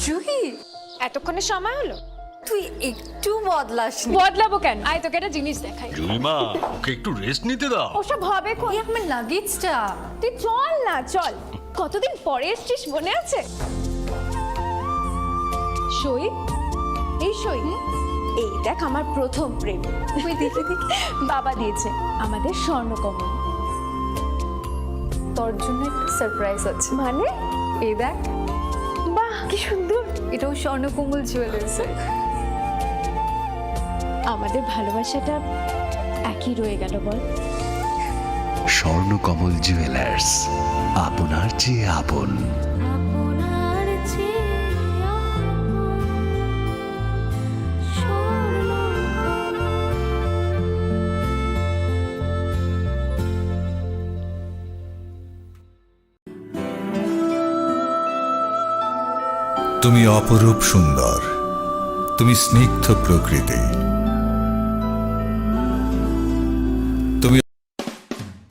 জুহি, এতক্ষণে সময় হলো? তুই একটু বদলাসনি। বদলাবো কেন? আয় তোকে একটা জিনিস দেখাই। জুইমা, ওকে একটু রেস্ট নিতে দাও। ওসব হবে কোন? এই আমার লাগেজটা। তুই চল না, চল। কতদিন পরে এসছিস, মনে আছে? সই, এই সই, এই দেখ আমার প্রথম প্রেম। তুই দেখে দেখে বাবা দিয়েছে আমাদের স্বর্ণকমল। তোর জন্য একটা সারপ্রাইজ আছে। মানে? এই দেখ, বাহ কি সুন্দর। এটাও স্বর্ণকমল জুয়েলার্সের। আমাদের ভালোবাসাটা একই রয়ে গেল বল। স্বর্ণকমল জুয়েলার্স, আপনার চেয়ে আপন। তুমি অপরূপ সুন্দর, তুমি স্নিগ্ধ প্রকৃতি, তুমি।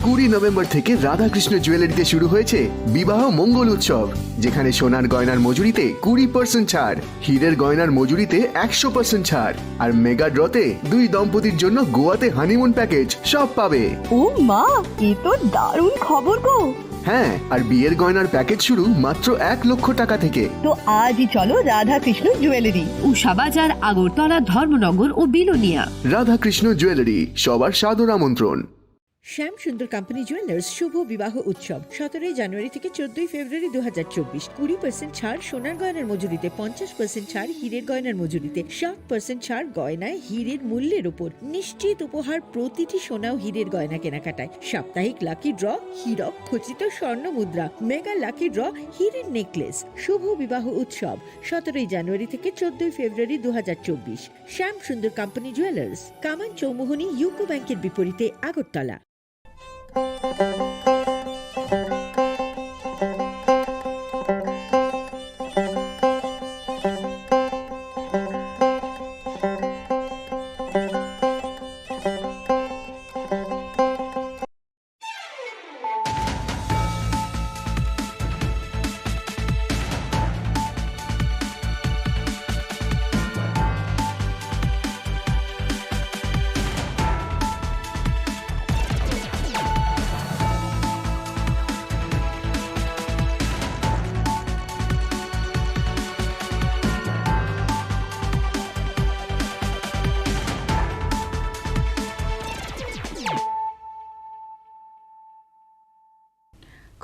20 নভেম্বর থেকে রাধাকৃষ্ণ জুয়েলারিতে শুরু হয়েছে বিবাহ মঙ্গল উৎসব, যেখানে সোনার গয়নার মজুরিতে 20% ছাড়, হীরের গয়নার মজুরিতে 100% ছাড়, আর মেগা ড্রতে 2 দম্পতির জন্য গোয়াতে হানিমুন প্যাকেজ সব পাবে। ও মা, এ তো দারুণ খবর গো। হ্যাঁ, আর বিয়ের গয়নার প্যাকেজ শুরু মাত্র 1 লক্ষ টাকা থেকে। তো আজই চলো রাধাকৃষ্ণ জুয়েলারি, উষাবাজার, আগরতলা, ধর্মনগর ও বিলোনিয়া। রাধাকৃষ্ণ জুয়েলারি, সবার সাদর আমন্ত্রণ। শ্যাম সুন্দর কোম্পানি জুয়েলার্স শুভ বিবাহ উৎসব 17 জানুয়ারি থেকে 14 ফেব্রুয়ারি 2024। 20% ছাড় সোনার গয়নার মজুরিতে, 50% ছাড় হীরের গয়নার মজুরিতে, 60% ছাড় গয়নায় হীরের মূল্যের উপর, নিশ্চিত উপহার প্রতিটি সোনা ও হীরের গয়না কেনাকাটায়, সাপ্তাহিক লাকি ড্র, হীরক খচিত স্বর্ণ মুদ্রা, মেগা লাকি ড্র, হীরের নেকলেস। শুভ বিবাহ উৎসব 17 জানুয়ারি থেকে 14 ফেব্রুয়ারি 2024। শ্যাম সুন্দর কোম্পানি জুয়েলার্স, কামান চৌমুহনী, ইউকো ব্যাংকের বিপরীতে, Agartala.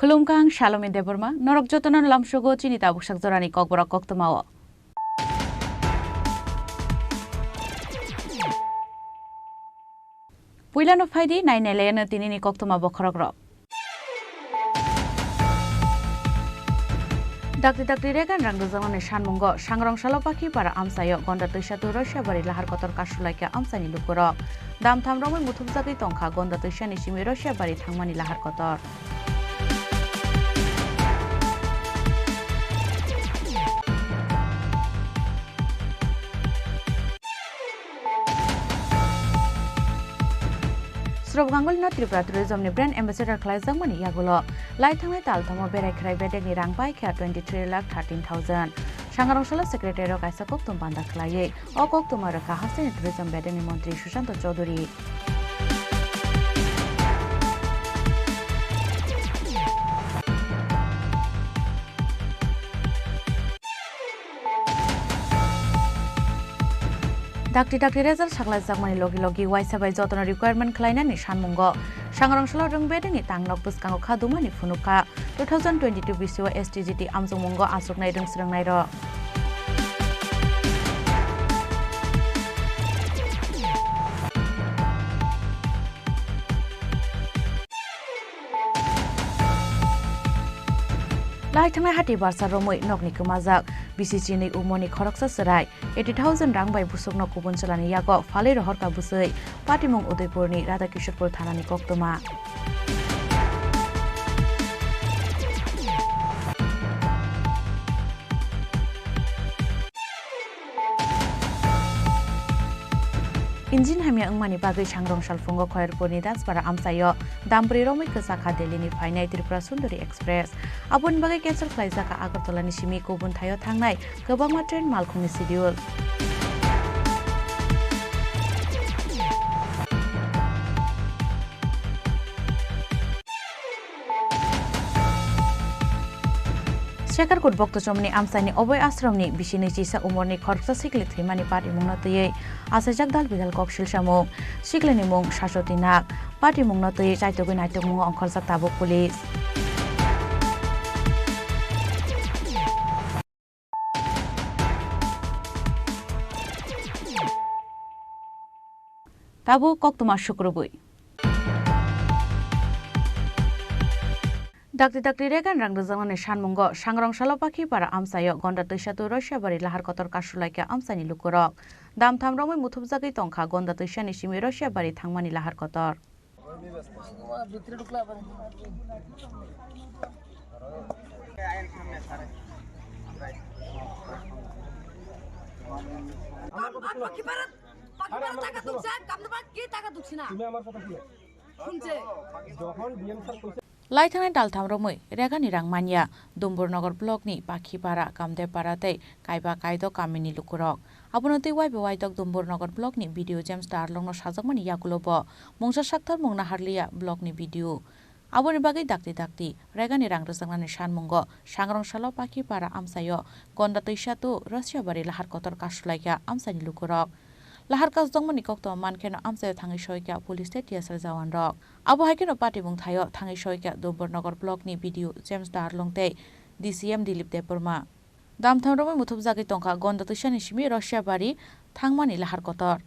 Khulumkang Shalom Deborma, Norok Jotonan Lamshogo, Chinita Bushak Zorani Kokborok Koktomawa. Puilano Faidi, 9 Elena Tinini Koktoma Bokorogro. Dakti Regan Rangazan Shanmungo, Shangrong Shalopaki para Amsayo, Gonda Tushatu Russia, Barilah Kotor Kashulaka Amsani Lukuro. Dam Tamromi Mutubzaki Tonka, Gonda Tushani Shimi Russia, Bari Tangmani Lahar Kotor. Srobgangol na Tripura Tourism ni Brand Ambassador Klaizang Mani Yagulo. Laithang Tal Tomo Berai Krai Bedek ni Rang Bai Kya 23,13,000. Shangarong Shala Secretary Kaisa Koktum Panda Klaye. O Koktum Araka Hasan Tourism Bedek ni Montri Shushanto Chaudhuri. Dakti result saklai sakmani logi waisabai jotona requirement klaina ni shanmungo Shangrong Shala Rungbede ni tangnok buskango khaduma ni funuka 2022 BCO STGT amjungmungo asuknai rungsrangnai ro Laithangna hati barsa romoi nokni kumajak BCC ni umoni khoroksa sarai 80,000 rang bai busukno kubun chalani yago phale rohorka busai Patimong Udaipur ni Radhakishorpur thana ni koktoma Injin hamya angmani bagui sangrong salfungo khoyerponi daspara amsayo dampri romai kesaka delini phainai Tripura Sundari Express abon bagai cancel khlaijaka Agartala ni simi kobun thayo thangnai gobangma train malkhungni schedule Shekar Kokborok Chomni Amsani Oboy Asramni Bishini Chisa Umorni Khorsa Sikli Thimani Party Mungnatui Asajak Dal Bidal Kokshil Shamung Shikleni Mung Shashotinak Party Mungnatui Chaitogun Aitok Mung Onkhorsa Tabuk Police Tabu Koktuma Shukrubui Dakti regan rang dozangani shanmungo sangrong salopaki para amsayo gonda tuishatu Russia bari lahar kotor kashulaika amsani lukurok dam tham romoi muthubjagi tongkha gonda tuishani simi Russia bari thangmani lahar kotor Laithanai daltham romoi regani rangmania Dombornagar block ni Pakhipara Kamdepara tei kaiba kaido kamini lukurok abonoti waibe waidok Dombornagar block ni video James Darlong no sajakmani yakulobo mungsa sakthar mungna harlia block ni video aboni bagai dakti regani rang rosangnani shanmungo sangrong salo Pakhipara amsayo gonda tuishatu Russia bari lahar kotor kashulaika amsani lukurok lahar kasdongmani kokto mankeno amsayo thangi soika police state yasar jawan rok abo haikeno party bung thayo thangi soika Dombornagar block ni video James Darlong tei DCM Dilip Deporma damtham romoi muthubjagi tongkha gonda tuishani simi Russia bari thangmani lahar kotor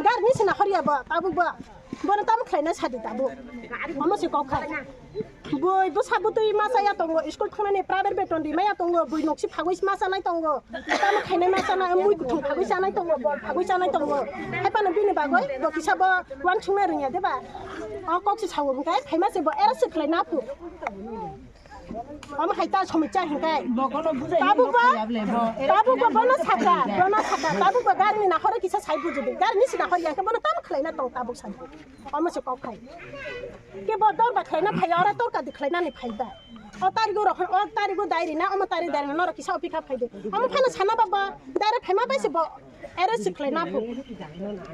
garni sina hariya ba tabu ba bona tam khaina sadi tabu mama se kok khai boy bo sabu tui masa ya tongo school thangani private beton di maya tongo boy noksi phagoi masa nai tongo tam khaina masa na mui kuthung phagoi sanai tongo bol phagoi sanai tongo hai pana bini bagoi bo kisaba wan thungna ringa deba a kok si chawo kai khaima se bo era se khlaina pu Mama haita somicha hingai tabu ba bona saka tabu ba garni na hore kisa sai buju de garni sina hore yanka bona tam khlaina tong tabu sai mama se kok khai ke bo dor ba khlaina phayara tor ka dikhlaina ni phaida o tarigo dairi na ama tari dairi na kisa opika phaide ama phana sana baba daira phema paise bo era se khlaina pu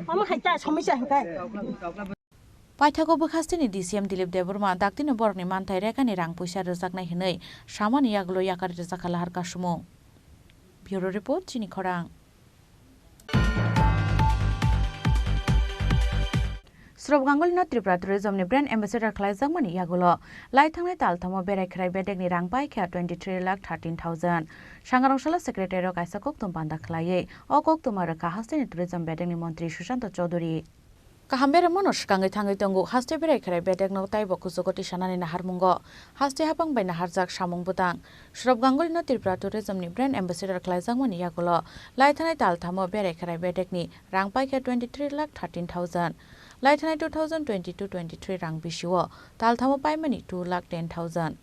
mama haita somicha hingai Paithako bukhastini DCM Dilip Deporma daktino borokni manthai rekani rang puisa rojaknai hinui samani yaglo yakari rojakha lahar kasumung Bureau Report Chini Khorang Srobganggol no Tripura Tourism ni brand ambassador khlaijak yagulo laithangnai talthamo berai bedekni rang pai kha 23,13,000 Sangarongshalo secretary ro kaisa koktum panda khlaiye o koktumar ka hastini tourism bedekni mantri Sushant Chaudhary Kahambere monos kangai thangai tongo haste berai khrai bedek no taibo kusogoti sanani nahar mungo haste hapang bai nahar jak samung butang Srobganggol no Tripura Tourism ni brand ambassador khlaijak yagulo laithanai talthamo berai khrai bedek ni rang pai kha 23,13,000 Laithanai 2022-23 rang bisio talthamo paimani 2,10,000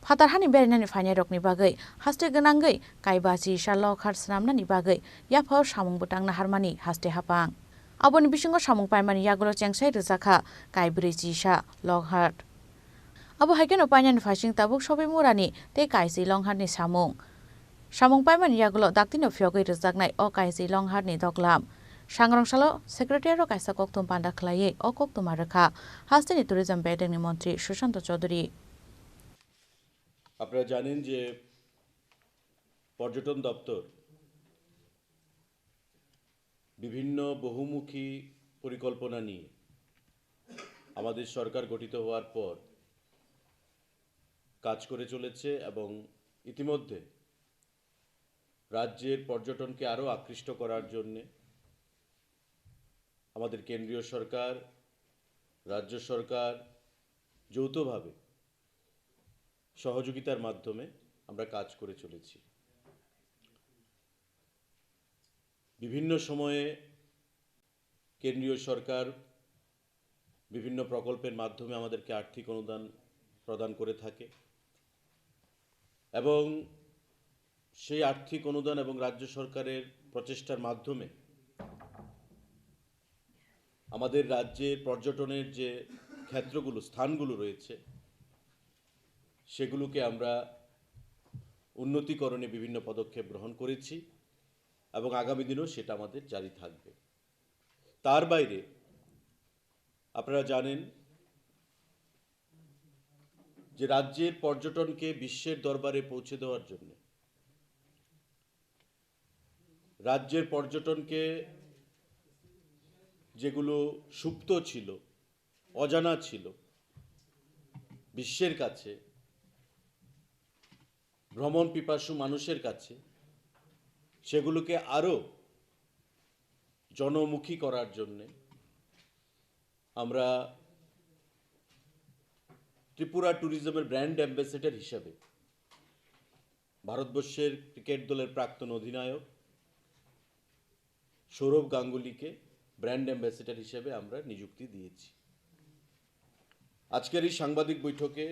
Phatarhani berinani fainai rokni bagai haste ganangai kaibachi shallo khar snamnani bagai yaphau samung butang naharmani haste hapang Aboni bisingo samung paimani yagulo chengsai rojaka kaibri jisa Longhart Abo haikeno painani phasing tabuk sobai murani te kaisi Longhart ni samung paimani yagulo daktino phyogai rojaknai o kaisi Longhart ni doklam Sangrongshalo secretary ro kaisa koktum panda khlaiye o koktum arkha hastini tourism bedekni mantri Sushant Chaudhary আপনারা জানেন যে পর্যটন দপ্তর বিভিন্ন বহুমুখী পরিকল্পনা নিয়ে আমাদের সরকার গঠিত হওয়ার পর কাজ করে চলেছে এবং ইতিমধ্যে রাজ্যের পর্যটনকে আরো আকৃষ্ট করার জন্য আমাদের কেন্দ্রীয় সরকার রাজ্য সরকার যৌথভাবে সহযোগিতার মাধ্যমে আমরা কাজ করে চলেছি বিভিন্ন সময়ে কেন্দ্রীয় সরকার বিভিন্ন প্রকল্পের মাধ্যমে আমাদেরকে আর্থিক অনুদান প্রদান করে থাকে এবং সেই আর্থিক অনুদান এবং রাজ্য সরকারের প্রচেষ্টার মাধ্যমে আমাদের রাজ্যের পর্যটনের যে ক্ষেত্রগুলো স্থানগুলো রয়েছে সেগুলোকে আমরা উন্নতিকরণে বিভিন্ন পদক্ষেপ গ্রহণ করেছি এবং আগামী দিনেও সেটা আমাদের জারি থাকবে। তার বাইরে আপনারা জানেন যে রাজ্যের পর্যটনকে বিশ্বের দরবারে পৌঁছে দেওয়ার জন্য রাজ্যের পর্যটনকে যেগুলো সুপ্ত ছিল, অজানা ছিল, বিশ্বের কাছে ভ্রমণ পিপাসু মানুষের কাছে সেগুলোকে আরও জনমুখী করার জন্যে আমরা ত্রিপুরা ট্যুরিজমের ব্র্যান্ড অ্যাম্বাসেডর হিসাবে ভারতবর্ষের ক্রিকেট দলের প্রাক্তন অধিনায়ক সৌরভ গাঙ্গুলিকে ব্র্যান্ড অ্যাম্বাসেডর হিসেবে আমরা নিযুক্তি দিয়েছি। আজকের এই সাংবাদিক বৈঠকে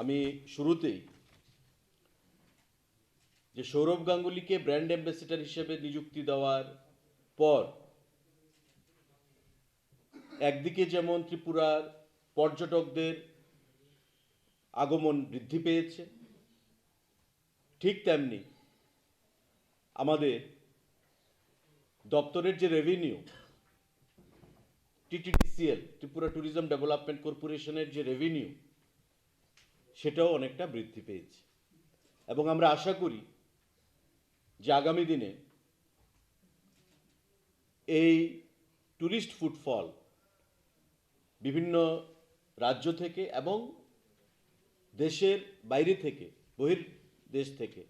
আমি শুরুতেই যে সৌরভ গাঙ্গুলিকে ব্র্যান্ড অ্যাম্বাসেডর হিসেবে নিযুক্তি দেওয়ার পর একদিকে যেমন ত্রিপুরার পর্যটকদের আগমন বৃদ্ধি পেয়েছে, ঠিক তেমনি আমাদের দপ্তরের যে রেভিনিউ টিটিডিসিএল ত্রিপুরা ট্যুরিজম ডেভেলপমেন্ট কর্পোরেশনের যে রেভিনিউ সেটাও অনেকটা বৃদ্ধি পেয়েছে এবং আমরা আশা করি যে আগামী দিনে এই ট্যুরিস্ট ফুটফল বিভিন্ন রাজ্য থেকে এবং দেশের বাইরে থেকে বহির্দেশ থেকে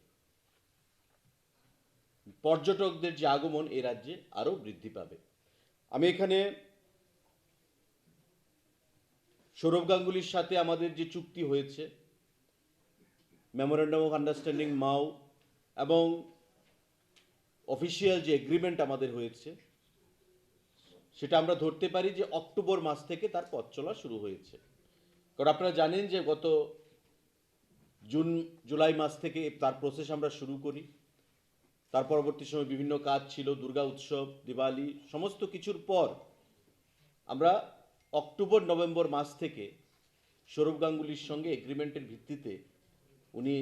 পর্যটকদের যে আগমন এই রাজ্যে আরও বৃদ্ধি পাবে। আমি এখানে সৌরভ গাঙ্গুলির সাথে আমাদের যে চুক্তি হয়েছে মেমোরেন্ডাম অফ আন্ডারস্ট্যান্ডিং মাও এবং অফিসিয়াল যে এগ্রিমেন্ট আমাদের হয়েছে সেটা আমরা ধরতে পারি যে অক্টোবর মাস থেকে তার পথ চলা শুরু হয়েছে। কারণ আপনারা জানেন যে গত জুলাই মাস থেকে তার প্রসেস আমরা শুরু করি। তার পরবর্তী সময় বিভিন্ন কাজ ছিল, দুর্গা উৎসব, দিওয়ালি, সমস্ত কিছুর পর আমরা অক্টোবর নভেম্বর মাস থেকে সৌরভ গাঙ্গুলির সঙ্গে এগ্রিমেন্টের ভিত্তিতে উনি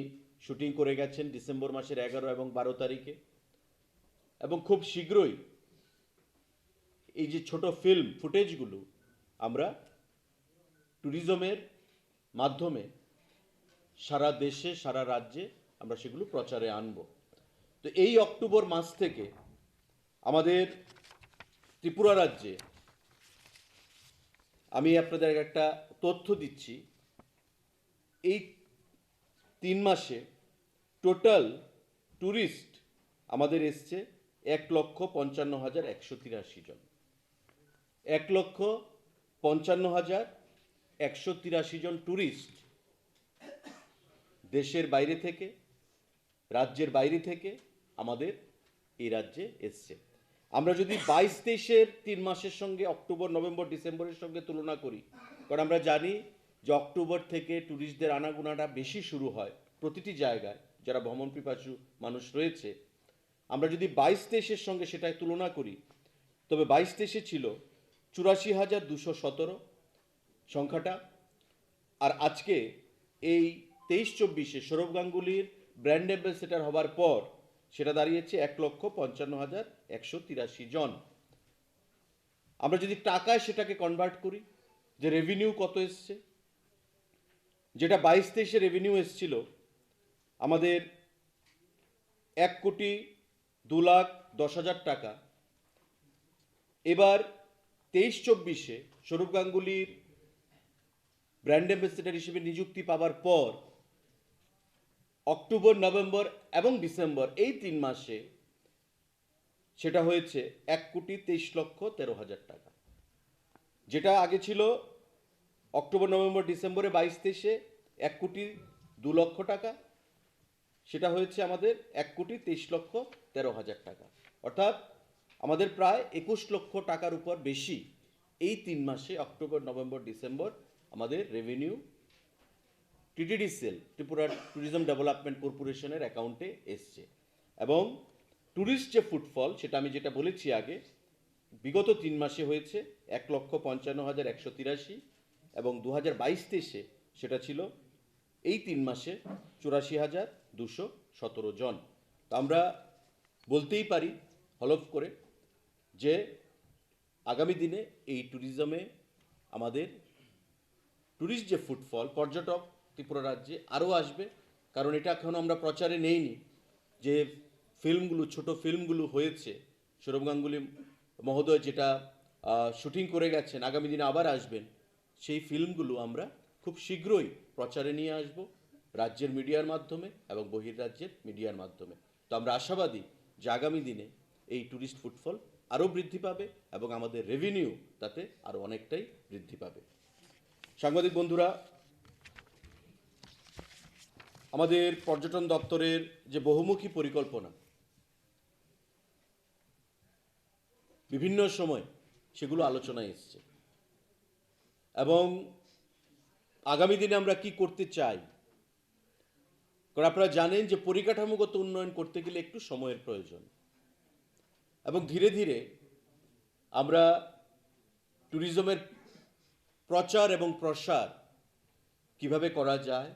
শুটিং করে গেছেন ডিসেম্বর মাসের 11 এবং 12 তারিখে এবং খুব শীঘ্রই এই যে ছোট ফিল্ম ফুটেজগুলো আমরা ট্যুরিজমের মাধ্যমে সারা দেশে সারা রাজ্যে আমরা সেগুলো প্রচারে আনব। তো এই অক্টোবর মাস থেকে আমাদের ত্রিপুরা রাজ্যে আমি আপনাদের একটা তথ্য দিচ্ছি, এই 3 মাসে টোটাল ট্যুরিস্ট আমাদের এসছে 1,55,183 জন। 1,55,183 জন ট্যুরিস্ট দেশের বাইরে থেকে, রাজ্যের বাইরে থেকে আমাদের এই রাজ্যে এসছে। আমরা যদি 22-23-এর 3 মাসের সঙ্গে অক্টোবর নভেম্বর ডিসেম্বরের সঙ্গে তুলনা করি, কারণ আমরা জানি যে অক্টোবর থেকে ট্যুরিস্টদের আনাগোনাটা বেশি শুরু হয় প্রতিটি জায়গায় যারা ভ্রমণ পিপাসু মানুষ রয়েছে, আমরা যদি 22-23-এর সঙ্গে সেটাই তুলনা করি তবে 22-23-এ ছিল 84,217 সংখ্যাটা, আর আজকে এই 23-24-এ সৌরভ গাঙ্গুলির ব্র্যান্ড অ্যাম্বাসেডর হবার পর সেটা দাঁড়িয়েছে 1,55,183 জন। আমরা যদি টাকায় সেটাকে কনভার্ট করি যে রেভিনিউ কত এসছে, যেটা 22-23-এ রেভিনিউ এসছিল আমাদের 1,02,10,000 টাকা, এবার 23-24-এ সৌরভ গাঙ্গুলির ব্র্যান্ড অ্যাম্বাসেডর হিসেবে নিযুক্তি পাওয়ার পর অক্টোবর নভেম্বর এবং ডিসেম্বর এই 3 মাসে সেটা হয়েছে 1,23,13,000 টাকা, যেটা আগে ছিল অক্টোবর নভেম্বর ডিসেম্বরে 22-23-এ 1,02,00,000 টাকা, সেটা হয়েছে আমাদের 1,23,13,000 টাকা, অর্থাৎ আমাদের প্রায় 21 লক্ষ টাকার উপর বেশি এই 3 মাসে অক্টোবর নভেম্বর ডিসেম্বর আমাদের রেভিনিউ টিটিডিসিএল ত্রিপুরা ট্যুরিজম ডেভেলপমেন্ট কর্পোরেশনের অ্যাকাউন্টে এসছে। এবং ট্যুরিস্ট যে ফুটফল সেটা আমি যেটা বলেছি আগে বিগত 3 মাসে হয়েছে 1,55,183 এবং 2022-23 সেটা ছিল এই 3 মাসে 84,217 জন। তো আমরা বলতেই পারি হলফ করে যে আগামী দিনে এই ট্যুরিজমে আমাদের ট্যুরিস্ট যে ফুটফল, পর্যটক ত্রিপুরা রাজ্যে আরও আসবে, কারণ এটা এখনও আমরা প্রচারে নেইনি। যে ফিল্মগুলো, ছোট ফিল্মগুলো হয়েছে, সৌরভ গাঙ্গুলি মহোদয় যেটা শুটিং করে গেছেন, আগামী দিনে আবার আসবেন, সেই ফিল্মগুলো আমরা খুব শীঘ্রই প্রচারে নিয়ে আসব রাজ্যের মিডিয়ার মাধ্যমে এবং বহির্রাজ্যের মিডিয়ার মাধ্যমে। তো আমরা আশাবাদী যে আগামী দিনে এই ট্যুরিস্ট ফুটফল আরও বৃদ্ধি পাবে এবং আমাদের রেভিনিউ তাতে আরও অনেকটাই বৃদ্ধি পাবে। সাংবাদিক বন্ধুরা, আমাদের পর্যটন দপ্তরের যে বহুমুখী পরিকল্পনা, বিভিন্ন সময় সেগুলো আলোচনায় এসছে এবং আগামী দিনে আমরা কি করতে চাই। কারণ আপনারা জানেন যে পরিকাঠামোগত উন্নয়ন করতে গেলে একটু সময়ের প্রয়োজন এবং ধীরে ধীরে আমরা ট্যুরিজমের প্রচার এবং প্রসার কিভাবে করা যায়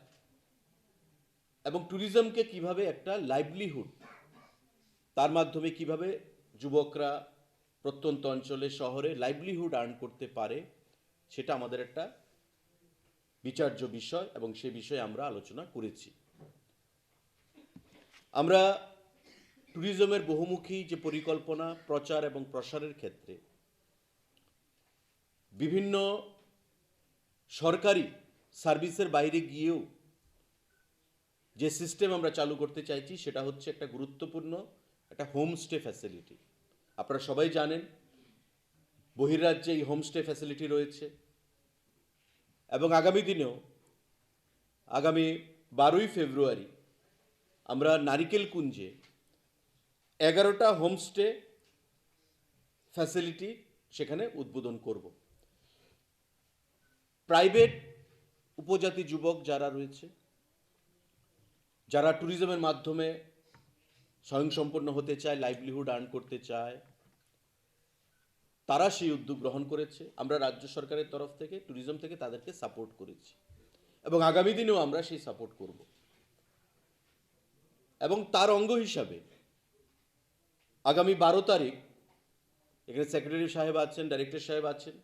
এবং ট্যুরিজমকে কিভাবে একটা লাইভলিহুড, তার মাধ্যমে কিভাবে যুবকরা প্রত্যন্ত অঞ্চলে, শহরে লাইভলিহুড আর্ন করতে পারে, সেটা আমাদের একটা বিচার্য বিষয় এবং সে বিষয়ে আমরা আলোচনা করেছি। আমরা ট্যুরিজমের বহুমুখী যে পরিকল্পনা, প্রচার এবং প্রসারের ক্ষেত্রে বিভিন্ন সরকারি সার্ভিসের বাইরে গিয়েও যে সিস্টেম আমরা চালু করতে চাইছি সেটা হচ্ছে একটা গুরুত্বপূর্ণ একটা হোমস্টে ফ্যাসিলিটি। আপনারা সবাই জানেন বহির্রাজ্যে এই হোমস্টে ফ্যাসিলিটি রয়েছে এবং আগামী দিনেও, আগামী 12ই ফেব্রুয়ারি আমরা নারিকেল কুঞ্জে 11টা হোমস্টে ফ্যাসিলিটি সেখানে উদ্বোধন করব। প্রাইভেট উপজাতি যুবক যারা রয়েছে, যারা ট্যুরিজমের মাধ্যমে স্বয়ংসম্পন্ন হতে চায়, লাইভলিহুড আর্ন করতে চায়, তারা সেই উদ্যোগ গ্রহণ করেছে। আমরা রাজ্য সরকারের তরফ থেকে, ট্যুরিজম থেকে তাদেরকে সাপোর্ট করেছি এবং আগামী দিনেও আমরা সেই সাপোর্ট করব। এবং তার অঙ্গ হিসাবে আগামী 12 তারিখ এখানে সেক্রেটারি সাহেব আছেন, ডাইরেক্টর সাহেব আছেন,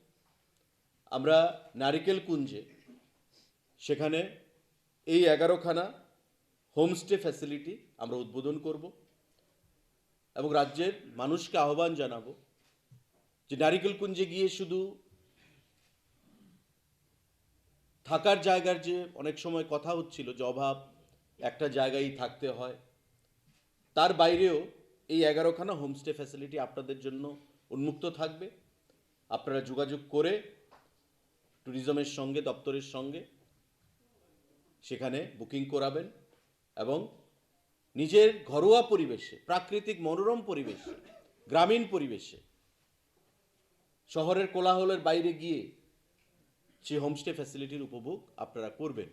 আমরা নারিকেল কুঞ্জে সেখানে এই 11খানা হোমস্টে ফ্যাসিলিটি আমরা উদ্বোধন করব এবং রাজ্যের মানুষকে আহ্বান জানাবো যে নারিকেল কুঞ্জে গিয়ে শুধু থাকার জায়গার যে অনেক সময় কথা হচ্ছিল যে অভাব, একটা জায়গায় থাকতে হয়, তার বাইরেও এই 11খানা হোমস্টে ফ্যাসিলিটি আপনাদের জন্য উন্মুক্ত থাকবে। আপনারা যোগাযোগ করে ট্যুরিজমের সঙ্গে, দপ্তরের সঙ্গে সেখানে বুকিং করাবেন এবং নিজের ঘরোয়া পরিবেশে, প্রাকৃতিক মনোরম পরিবেশে, গ্রামীণ পরিবেশে, শহরের কোলাহলের বাইরে গিয়ে সেই হোমস্টে ফ্যাসিলিটির উপভোগ আপনারা করবেন।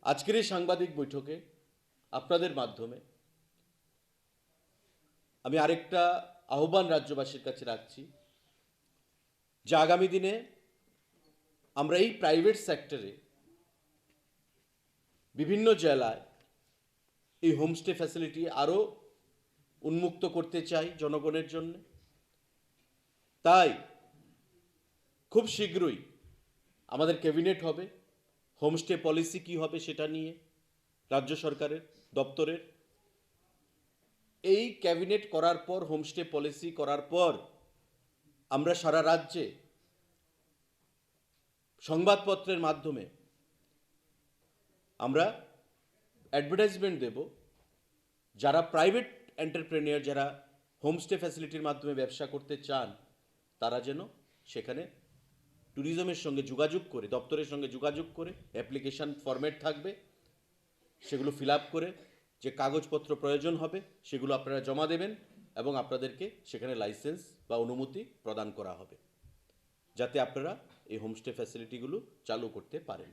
আজকের এই সাংবাদিক বৈঠকে আপনাদের মাধ্যমে আমি আরেকটা আহ্বান রাজ্যবাসীর কাছে রাখছি যে আগামী দিনে আমরা এই প্রাইভেট সেক্টরে বিভিন্ন জেলায় এই হোমস্টে ফ্যাসিলিটি আরও উন্মুক্ত করতে চাই জনগণের জন্য। তাই খুব শীঘ্রই আমাদের ক্যাবিনেট হবে, হোমস্টে পলিসি কি হবে সেটা নিয়ে রাজ্য সরকারের দপ্তরের। এই ক্যাবিনেট করার পর, হোমস্টে পলিসি করার পর আমরা সারা রাজ্যে সংবাদপত্রের মাধ্যমে আমরা অ্যাডভার্টাইজমেন্ট দেব, যারা প্রাইভেট এন্টারপ্রেনিয়ার, যারা হোমস্টে ফ্যাসিলিটির মাধ্যমে ব্যবসা করতে চান, তারা যেন সেখানে ট্যুরিজমের সঙ্গে যোগাযোগ করে, দপ্তরের সঙ্গে যোগাযোগ করে, অ্যাপ্লিকেশন ফরম্যাট থাকবে, সেগুলো ফিল আপ করে যে কাগজপত্র প্রয়োজন হবে সেগুলো আপনারা জমা দেবেন এবং আপনাদেরকে সেখানে লাইসেন্স বা অনুমতি প্রদান করা হবে, যাতে আপনারা এই হোমস্টে ফ্যাসিলিটিগুলো চালু করতে পারেন।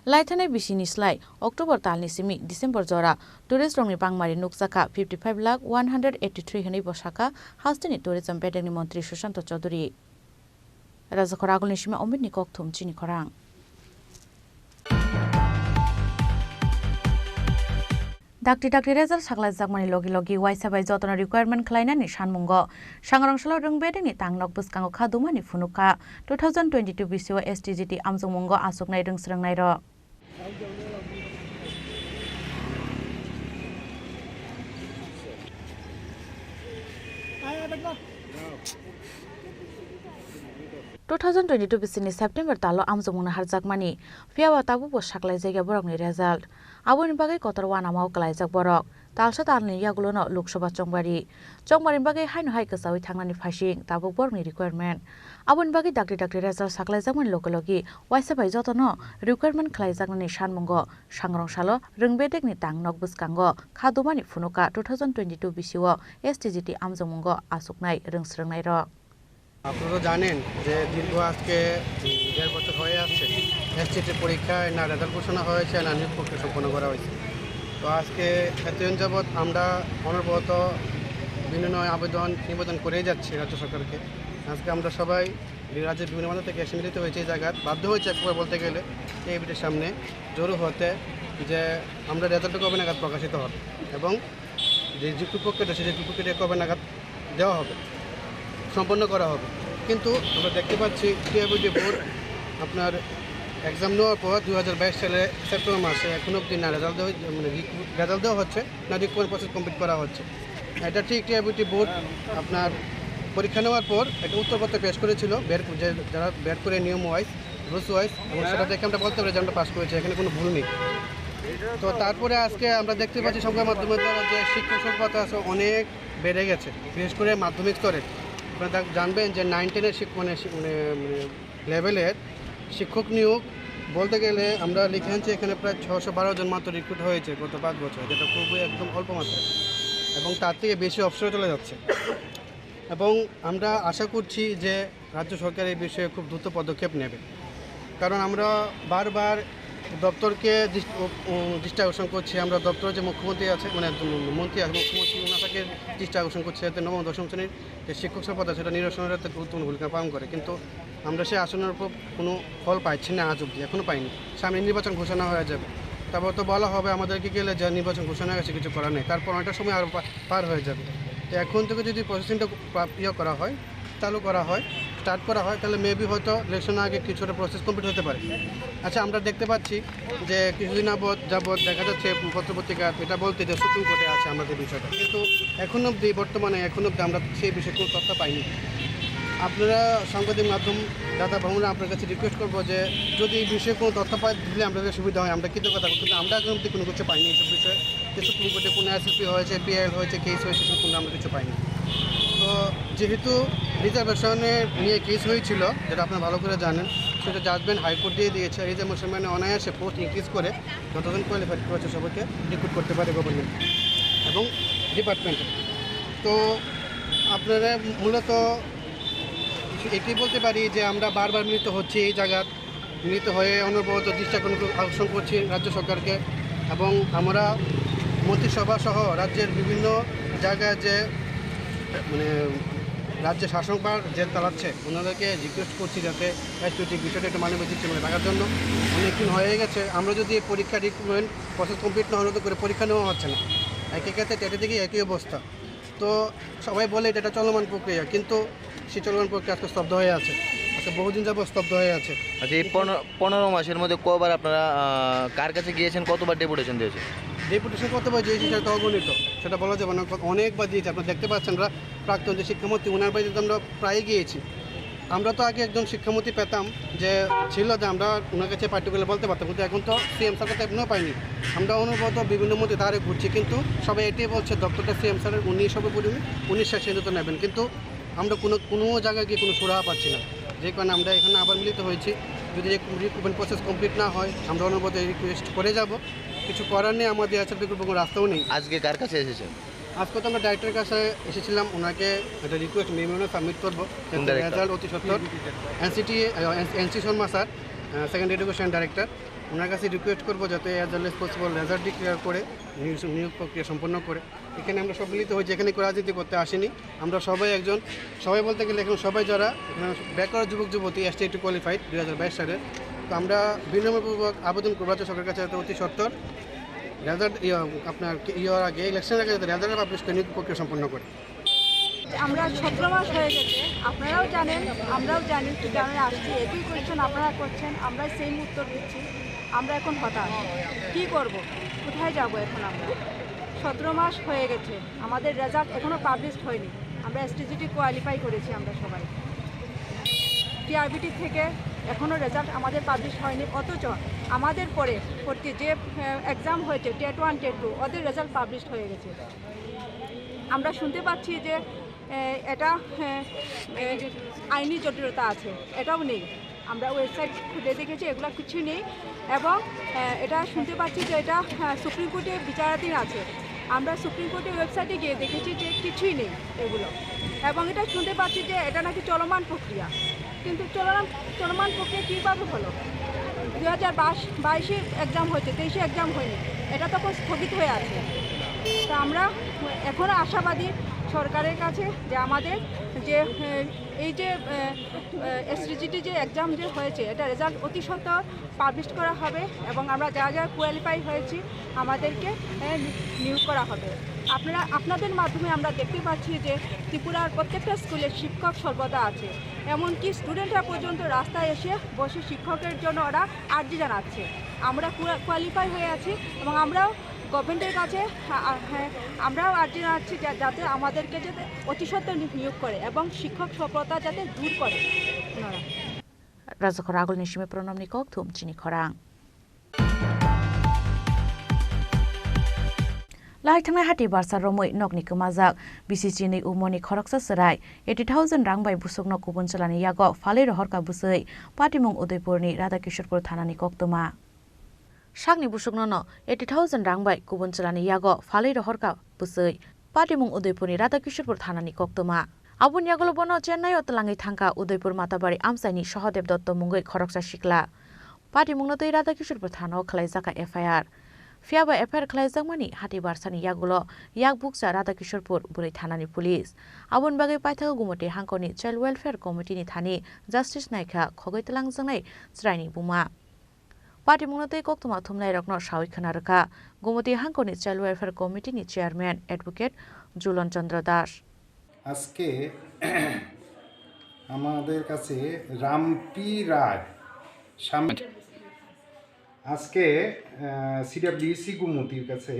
लाइथानाय बिसिनि स्लाइ अक्टोबर तालनि सिमि डिसेम्बर जरा टुरिस्ट रंनि बांमारि नुकजाका 55,183 हनै बसाका हाउसनि टुरिजम बेडेंनि मन्त्री सुशांत चौधरी राजाखर आगलनि सिमा अमितनि ककथुम चिनि खरां डाक्टि रेजाल्ट साग्लाय जागमानि लगी लगी वाइसाबाय जतन रिक्वायरमेंट खालायनानै सानमुंग सांग्रांसाल रोंबेदेंनि तांनक बुसकांगो खादुमानि फुनुका 2022 बिसिओ एसटीजीटी आमजमुंग आसुकनाय रोंस्रोंनाय र 2022 बिसिनि सेप्टेम्बर तालो आमजमुंना हारजाकमानि फियावा ताबुबो साग्लाय जायगा बरकनि रेजाल्ट आबोनि बागै कतर वानामाव कलायजाक बरक तालसा तालनि यागुलोनो लोकसभा चंबारिनि बागै हायनो हाय गोसावै थांनानै फाइसिं ताबुक बरकनि रिक्वायरमेंट आबोनि बागै डाक्टि रेजाल्ट साग्लाय जाकमानि लगे वाइसाबाय जतनो रिक्वायरमेंट खालायजाकनानि सानमुंग सांग्रांसालो रोंबेदेगनि तांनक बुसकांग खादुमानि फुनुका 2022 बिसिओ एसटीजीटी आमजमुंग आसुकनाय रोंस्रोंनाय र আপনারা জানেন যে দীর্ঘ আজকে 1.5 বছর হয়ে আসছে এসটিটি পরীক্ষায় না রেজাল্ট ঘোষণা হয়েছে না নিয়োগ প্রক্রিয়া সম্পন্ন করা হয়েছে তো আজকে এতদিন যাবৎ আমরা অনবরত বিভিন্ন নিবেদন করেই যাচ্ছি রাজ্য সরকারকে আজকে আমরা সবাই রাজ্যের বিভিন্ন মাত্রা থেকে এসে মিলিত হয়েছে এই জায়গায় বাধ্য হয়েছে একবার বলতে গেলে এই বিটির সামনে জড়ো হতে যে আমরা রেজাল্টটা কবে নাগাদ প্রকাশিত হবে এবং যে যুক্ত প্রক্রিয়াটা সেই যুক্ত প্রক্রিয়া কবে নাগাদ দেওয়া হবে সম্পন্ন করা হবে কিন্তু আমরা দেখতে পাচ্ছি টিআইবিটি বোর্ড আপনার এক্সাম নেওয়ার পর 2022 সালে সেপ্টেম্বর মাসে এখনও অবধি না রেজাল্ট দেওয়া হচ্ছে না রিক্রুটমেন্ট প্রসেস কমপ্লিট করা হচ্ছে এটা ঠিক টিআইবিটি বোর্ড আপনার পরীক্ষা নেওয়ার পর একটা উত্তরপত্র পেশ করেছিল যারা বের করে নিয়ম ওয়াইজ রুলস ওয়াইজ এবং সেটা দেখে আমরা বলতে পারি যে আমরা পাস করেছি এখানে কোনো ভুল নেই তো তারপরে আজকে আমরা দেখতে পাচ্ছি সংবাদ মাধ্যমের দ্বারা যে শিক্ষক সংখ্যা আছে অনেক বেড়ে গেছে বিশেষ করে মাধ্যমিক স্তরে আপনারা জানবেন যে 9-10-এর লেভেলের শিক্ষক নিয়োগ বলতে গেলে আমরা লিখে আনছি এখানে প্রায় 612 জন মাত্র রিক্রুট হয়েছে গত 5 বছর যেটা খুবই একদম অল্প মাত্রা এবং তার থেকে বেশি অবসরে চলে যাচ্ছে এবং আমরা আশা করছি যে রাজ্য সরকার এই বিষয়ে খুব দ্রুত পদক্ষেপ নেবে কারণ আমরা বারবার দপ্তরকে দৃষ্টি আকর্ষণ করছি আমরা দপ্তরের যে মুখ্যমন্ত্রী আছে মন্ত্রী আছে মুখ্যমন্ত্রী ওনাকে দৃষ্টি আকর্ষণ করছি যাতে নবম দশম শ্রেণীর যে শিক্ষক সম্পদ আছে সেটা নিরসনের একটা গুরুত্বপূর্ণ ভূমিকা পালন করে কিন্তু আমরা সেই আসনের উপর কোনো ফল পাইছি না আজ অবধি এখনও পাইনি সামনে নির্বাচন ঘোষণা হয়ে যাবে তারপর তো বলা হবে আমাদেরকে গেলে যে নির্বাচন ঘোষণা হয়ে গেছে কিছু করার নেই তারপর অনেকটা সময় আরও পার হয়ে যাবে তো এখন থেকে যদি প্রসেসিংটা করা হয় চালু করা হয় স্টার্ট করা হয় তাহলে মেবি হয়তো ইলেকশনের আগে কিছুটা প্রসেস কমপ্লিট হতে পারে আচ্ছা আমরা দেখতে পাচ্ছি যে কিছুদিন যাবৎ দেখা যাচ্ছে পত্রপত্রিকা এটা বলতে যে সুপ্রিম কোর্টে আছে আমাদের বিষয়টা কিন্তু এখন অবধি বর্তমানে আমরা সেই বিষয়ে কোনো তথ্য পাইনি আপনারা সাংবাদিক মাধ্যম দাতা ভ্রমণে আপনার কাছে রিকোয়েস্ট করবো যে যদি এই বিষয়ে কোনো তথ্য পাই দিলে আমাদের সুবিধা হয় আমরা কিন্তু কথা কিন্তু আমরা এখন অবধি কোনো কিছু পাইনি এইসব বিষয়ে যে সুপ্রিম কোর্টে কোনো এসএলপি হয়েছে পিআইএল হয়েছে কেস হয়েছে সেরকম আমরা কিছু পাইনি তো যেহেতু রিজার্ভেশনে নিয়ে কেস হয়েছিল যেটা আপনারা ভালো করে জানেন সেটা জাজমেন্ট হাইকোর্ট দিয়ে দিয়েছে রিজার্ভেশন মানে অনায়াসে পোস্ট ইনক্রিজ করে যতজন কোয়ালিফাইড করেছে সবাইকে রিক্রুট করতে পারে গভর্নমেন্ট এবং ডিপার্টমেন্টে তো আপনারা মূলত এটি বলতে পারি যে আমরা বারবার মিলিত হচ্ছি এই জায়গায় মিলিত হয়ে অনবরত দৃষ্টি আকর্ষণ করছি রাজ্য সরকারকে এবং আমরা মন্ত্রিসভা সহ রাজ্যের বিভিন্ন জায়গায় যে রাজ্যের শাসনভার যে চালাচ্ছে ওনাদেরকে রিকোয়েস্ট করছি যাতে রাজনৈতিক বিষয়টা একটু মানবিক দৃষ্টিকোণে রাখার জন্য অনেকদিন হয়ে গেছে আমরা যদি পরীক্ষা রিক্রুটমেন্ট প্রসেস কমপ্লিট না হলে তো করে পরীক্ষা নেওয়া হচ্ছে না একই ক্ষেত্রে টেটে থেকে একই অবস্থা তো সবাই বলে এটা চলমান প্রক্রিয়া কিন্তু সেই চলমান প্রক্রিয়া আজকে স্তব্ধ হয়ে আছে আজকে বহুদিন যাবো স্তব্ধ হয়ে আছে আচ্ছা এই 15 মাসের মধ্যে কবার আপনারা কার কাছে গিয়েছেন কতবার ডেপুটেশন দিয়েছেন ডেপুটেশন কতবার দিয়েছি সেটা অগণিত সেটা বলা যাবে না অনেকবার দিয়েছি আপনারা দেখতে পাচ্ছেন আমরা প্রাক্তন যে শিক্ষামন্ত্রী ওনার বাড়িতে আমরা প্রায় গিয়েছি আমরা তো আগে একজন শিক্ষামন্ত্রী পেতাম যে ছিল যে আমরা ওনার কাছে পার্টিকুলার বলতে পারতাম কিন্তু এখন তো সিএম স্যার কাছে এখনও পাইনি আমরা অনুভূত বিভিন্ন মন্ত্রী ধারে ঘুরছি কিন্তু সবাই এটাই বলছে দপ্তরটা সিএম স্যারের উনি সর্বোপরি উনি শেষ সিদ্ধান্ত নেবেন কিন্তু আমরা কোনো জায়গায় গিয়ে কোনো সুরাহা পাচ্ছি না যে কারণে আমরা এখানে আবার মিলিত হয়েছি যদি রিক্রুটমেন্ট প্রসেস কমপ্লিট না হয় আমরা অনুভূত রিকোয়েস্ট করে যাব কিছু করার নেই আমাদের আছে কোনো রাস্তাও নেই আজকে কার কাছে এসেছেন আজকে তো আমরা ডাইরেক্টরের কাছে এসেছিলাম ওনাকে একটা রিকোয়েস্ট মেমোরিয়াল সাবমিট করবো রেজাল্ট অতি সত্তর NC Sharma sir second education director, ওনার কাছে রিকোয়েস্ট করবো যাতে as early as possible result declare করে নিয়োগ প্রক্রিয়া সম্পন্ন করে। এখানে আমরা সব মিলিত হয়েছি, এখানে কেউ রাজনীতি করতে আসেনি। আমরা সবাই বলতে গেলে এখন সবাই যারা বেকার যুবক যুবতী ST কোয়ালিফাইড 2022 সালে। তো আমরা বিনম্রপূর্বক আবেদন করবো সরকারের কাছে যাতে অতি সত্বর রেজাল্ট আপনার আগে ইলেকশনের আগে যাতে রেজাল্ট পাবলিশ করে নিয়োগ প্রক্রিয়া সম্পন্ন করে। আমরা 17 মাস হয়ে গেছে, আপনারাও জানেন আমরাও জানি গ্রামে আসছি, একই কোয়েশ্চেন আপনারা করছেন, আমরা সেম উত্তর দিচ্ছি। আমরা এখন হতাশ, কী করব, কোথায় যাব এখন? আমরা 17 মাস হয়ে গেছে, আমাদের রেজাল্ট এখনও পাবলিশ হয়নি। আমরা STGT কোয়ালিফাই করেছি আমরা সবাই, TRBT থেকে এখনও রেজাল্ট আমাদের পাবলিশ হয়নি। অথচ আমাদের পরে যে এক্সাম হয়েছে টেট 1 টেট 2 ওদের রেজাল্ট পাবলিশ হয়ে গেছে। আমরা শুনতে পাচ্ছি যে এটা আইনি জটিলতা আছে, এটাও নেই। আমরা ওয়েবসাইট খুঁজে দেখেছি, এগুলো কিছু নেই। এবং এটা শুনতে পাচ্ছি যে এটা সুপ্রিম কোর্টে বিচারাধীন আছে। আমরা সুপ্রিম কোর্টের ওয়েবসাইটে গিয়ে দেখেছি যে কিছুই নেই এগুলো। এবং এটা শুনতে পাচ্ছি যে এটা নাকি চলমান প্রক্রিয়া, কিন্তু চলমান প্রক্রিয়া কীভাবে হলো? 2022 এক্সাম হয়েছে, 23 এক্সাম হয়নি, এটা তখন স্থগিত হয়ে আছে। তো আমরা এখনও আশাবাদী সরকারের কাছে যে আমাদের যে এই যে STGT যে এক্সাম যে হয়েছে এটা রেজাল্ট অতি সত্বর পাবলিশ করা হবে এবং আমরা যা যা কোয়ালিফাই হয়েছি আমাদেরকে নিয়োগ করা হবে। আপনাদের মাধ্যমে আমরা দেখতে পাচ্ছি যে ত্রিপুরার প্রত্যেকটা স্কুলে শিক্ষক সর্বদা আছে, এমনকি স্টুডেন্টরা পর্যন্ত রাস্তায় এসে বসে শিক্ষকের জন্য ওরা আর্জি জানাচ্ছে। আমরা কোয়ালিফাই হয়ে আছি এবং আমরাও গভর্নমেন্টের কাছে আমরাও আর্জি জানাচ্ছি যাতে আমাদেরকে যাতে অতি সত্বর নিয়োগ করে এবং শিক্ষক সফলতা যাতে দূর করে ওনারা। রাজখর আগল নিশিমে প্রণাম নিকক থুম চিনি খরাং লাই थांनाय हाथि बारसा रमै नगनि कमाजाक BCC-नि उमनि खरकसा सराय 80,000 रां बाय बुसुकनो कुबुनचलानि यागो फाले रहरका बुसै पाटिमुं उदयपुरनि राधाकिशोरपुर थानानि कक्तमा सागनि बुसुकनो 80,000 रां बाय कुबुनचलानि यागो फाले रहरका बुसै पाटिमुं उदयपुरनि राधाकिशोरपुर थानानि कक्तमा आबुन यागलो बनो चेन्नाई तलाङै थांका उदयपुर माताबारि आमसाइनि सहदेव दत्त मुंगै खरकसा सिक्ला पाटिमुंनो तै राधाकिशोरपुर थानाव खलायजाका FIR फियाबा FIR खलायजाकमानि हाथि बारसानि यागुलो याग बुकसा राधाकिशोरपुर बुरै थानानि पुलिस आबुन बागै पाइथागो गुमति हांखनि चाइल्ड वेलफेयर कमिटिनि थानि जस्टिस नायखा खगैतलांजोंनाय ज्रायनि बुमा पाटिमुंनो तै कक्तमा थुमनाय रकनो सावै खोनारका गुमति हांखनि चाइल्ड वेलफेयर कमिटिनि चेयारमैन एडवोकेट जुलन चंद्र दास আজকে আমাদের কাছে রামপি রায় আজকে CWC গুমতির কাছে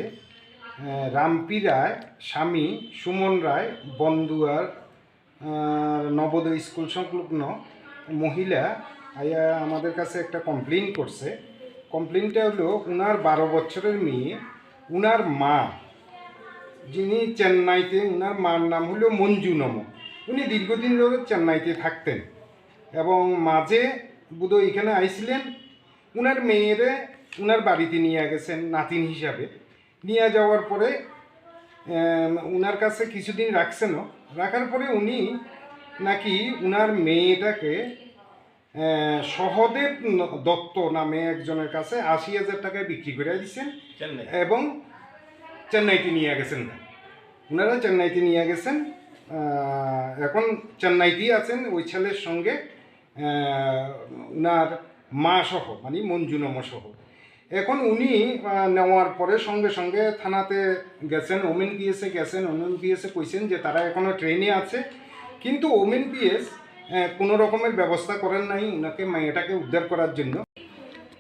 রামপি রায় স্বামী সুমন রায় বন্দুয়ার নবোদয় স্কুল সংলগ্ন মহিলা আয়া আমাদের কাছে একটা কমপ্লেন করছে। কমপ্লেনটা হলো উনার 12 বছরের মেয়ে, উনার মা যিনি চেন্নাইতে, উনার মার নাম হলো মঞ্জু নম। উনি দীর্ঘদিন ধরে চেন্নাইতে থাকতেন এবং মাঝে বোধহয় এখানে আইছিলেন। উনার মেয়েরে উনার বাড়িতে নিয়ে গেছেন নাতিন হিসাবে। নিয়ে যাওয়ার পরে উনার কাছে কিছুদিন রাখছেনও। রাখার পরে উনি নাকি উনার মেয়েটাকে সহদেব দত্ত নামে একজনের কাছে 80,000 টাকায় বিক্রি করে দিয়েছেন এবং চেন্নাইতে নিয়ে গেছেন। ওনারা চেন্নাইতে নিয়ে গেছেন, এখন চেন্নাইতেই আছেন ওই ছেলের সঙ্গে উনার মা সহ, মানে মঞ্জুনম সহ। এখন উনি নেওয়ার পরে সঙ্গে সঙ্গে থানাতে গেছেন, ওমেন পিএসে গেছেন। ওমেন পিএসে কইছেন যে তারা এখনও ট্রেনে আছে, কিন্তু ওমেন পিএস কোনো রকমের ব্যবস্থা করেন নাই ওনাকে মেয়েটাকে উদ্ধার করার জন্য।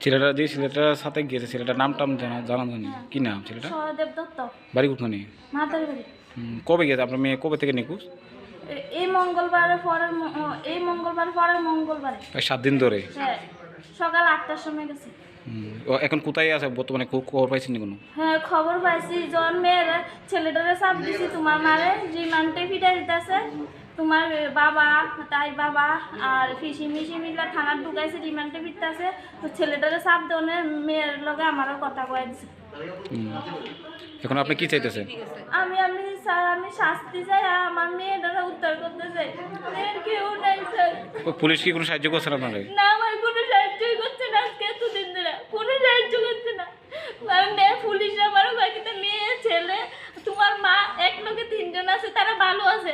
ছেলেটা যে ছেলেটার সাথে গিয়েছে ছেলেটার নাম টাম জানা জানি কি নাম ছেলেটা? সহদেব দত্ত। বাড়ি কোথায়? মাতার বাড়ি। কবে গেছে আপনার মেয়ে? কবে থেকে নিখোঁজ? এই মঙ্গলবার পরের মঙ্গলবারে। 7 দিন ধরে? হ্যাঁ, সকাল 8টার সময় গেছে। এখন কোথায় আছে বর্তমানে? খবর পাইছেন কোনো? হ্যাঁ, খবর পাইছি। জন মেয়ের ছেলেটারে চাপ দিছি তোমার মারে রিমান্ডে ফিরে দিতেছে। তোমার বাবা, তাই বাবা আর ফিসি মিশি মিলা থানার ঢুকাইছে, রিমান্ডে ফিরতেছে। তো ছেলেটারে চাপ দেওয়ার মেয়ের লগে আমারও কথা কয়ে দিছে। এখন আপনি কি চাইতেছেন? আমি শাস্তি চাই, আমার মেয়েটারা উদ্ধার করতে চাই। মেয়ের কেউ নাই স্যার। পুলিশ কি কোনো সাহায্য করছে আপনাদের? না ভাই, কোনো সাহায্য সাহায্যই করছে না আজকে এতদিন ধরে, কোনো সাহায্য করছে না। মেয়ে পুলিশরা আমারও কয় কিন্তু মেয়ে ছেলে তোমার মা এক লোকে 3 জন আছে, তারা ভালো আছে।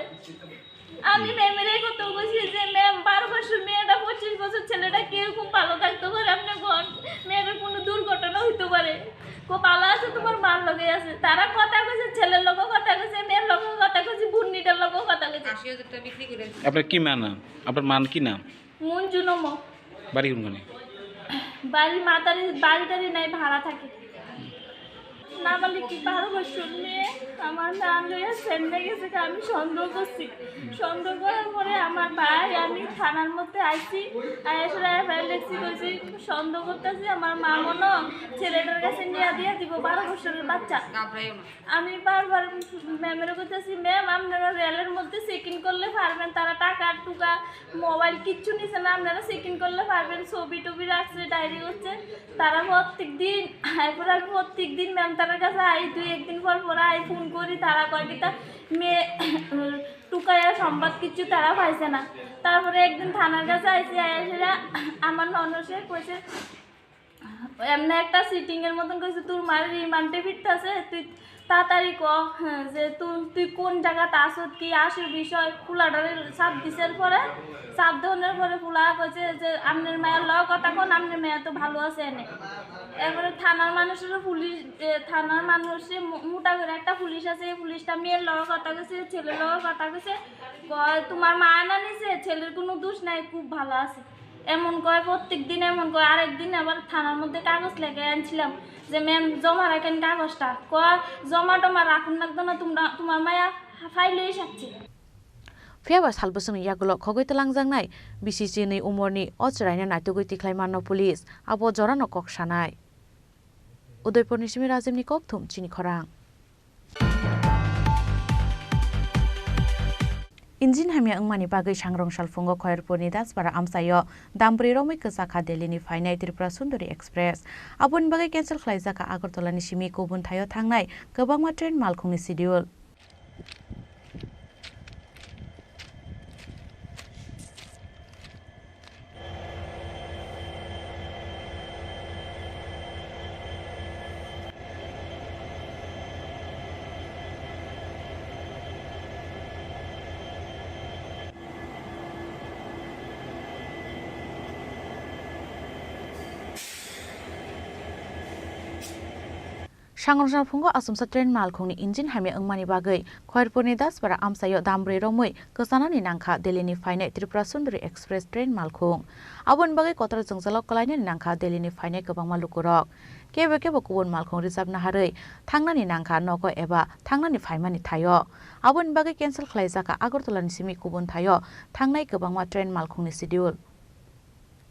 আমি ম্যামের এই কথা বলছি যে ম্যাম 12 বছর মেয়েটা 25 বছর ছেলেটা কিরকম ভালো থাকতে পারে, আপনি কোন মেয়েটার কোনো দুর্ঘটনা হইতে পারে, কো ভালো আছে তোমার মার লগে আছে। তারা কথা কইছে, ছেলের লগেও কথা কইছে, মেয়ের লগেও কথা কইছে, বুন্নিটার লগেও কথা কইছে। 80,000 টাকা বিক্রি করে। আপনার কি মা নাম? আপনার মান কি নাম? মঞ্জু নম। বাড়ি কোনখানে? বাড়ি বাড়িটারি নাই, ভাড়া থাকে। না বলে কি 12 বছর মেয়ে আমার নাম লইয়া সেন্ডে গেছে, আমি সন্দেহ করছি। সন্দেহ করার পরে আমার ভাই আমি থানার মধ্যে আইছি, আইসা ফাইল লেখছি, কইছি সন্দেহ করতেছি আমার মা মনে ছেলেটার কাছে নিয়ে দিয়ে দিব, 12 বছরের বাচ্চা। আমি বারবার ম্যামের করতেছি, ম্যাম আপনারা রেলের মধ্যে চেকিং করলে পারবেন, তারা টাকা টুকা মোবাইল কিচ্ছু নিছে না, আপনারা চেকিং করলে পারবেন, ছবি টবি রাখছে, ডায়েরি করছে। তারা প্রত্যেক দিন ম্যাম তার কাছে আই 2-1 দিন পর আই ফোন করি, তারা কয় কি তা মেয়ে টুকাইয়া সংবাদ কিছু তারা পাইছে না। তারপরে একদিন থানার কাছে আইসি, আইসা আমার ননসে কইছে এমনি একটা সিটিংয়ের মতন কইছে তোর মার রিমান্ডে ফিরতেছে, তুই তাড়াতাড়ি ক যে তুই কোন জায়গাতে আসত, কি আসে বিষয়। ফুলাটারে চাপ দিছে, পরে চাপ দেওয়ার পরে ফুলা কইছে যে আপনার মেয়ের লও কথা কোন, আপনার মেয়ে তো ভালো আছে এনে। এরপরে থানার মানুষেরও থানার মানুষে মোটা করে একটা পুলিশ আছে, এই পুলিশটা মেয়ের লওয়ার কথা কইছে, ছেলের লওয়ার কথা কইছে, কয় তোমার মা না নিছে, ছেলের কোনো দোষ নাই, খুব ভালো আছে এমন কয়। প্রত্যেক দিন এমন কয়। আরেকদিন আবার থানার মধ্যে কাগজ লেগে আনছিলাম যে ম্যাম জমা রাখেন কাগজটা, কয় জমা টমা রাখুন লাগতো না, তোমার মায়া ফাইল হয়ে যাচ্ছে। Fiabas halbusum yagulo khogoi talangjangnai BCC ni umorni ochraina naitugoi tiklaimano police abo jorano koksanai. Udaipur ni simi Razimni Kokthum Chini Khorang. Injin hamya angmani bagai sangrong salfungo khoyarpurni dasbara amsayo dambri romoi kesakha Delhi ni fainai Tripura Sundari Express abon bagai cancel khlaijaka Agartala ni simi kubun thayo thangnai gobangma train malkhungni schedule. Sangrong Fungo Asumsa train malkhungni engine hamya angmani bagai khoirpurni dasbara amsayo dambre romoi kosanani nangkha Delhi ni fainai Tripura Sundari Express train malkhung abon bagai kotor jongjalok kalaini nangkha Delhi ni fainai gobangma lukurok kebe kubun malkhung reserve na harei thangnani nangkha nogo eba thangnani faimani thayo abon bagai cancel khlaijaka Agartala ni simi kubun thayo thangnai gobangma train malkhungni schedule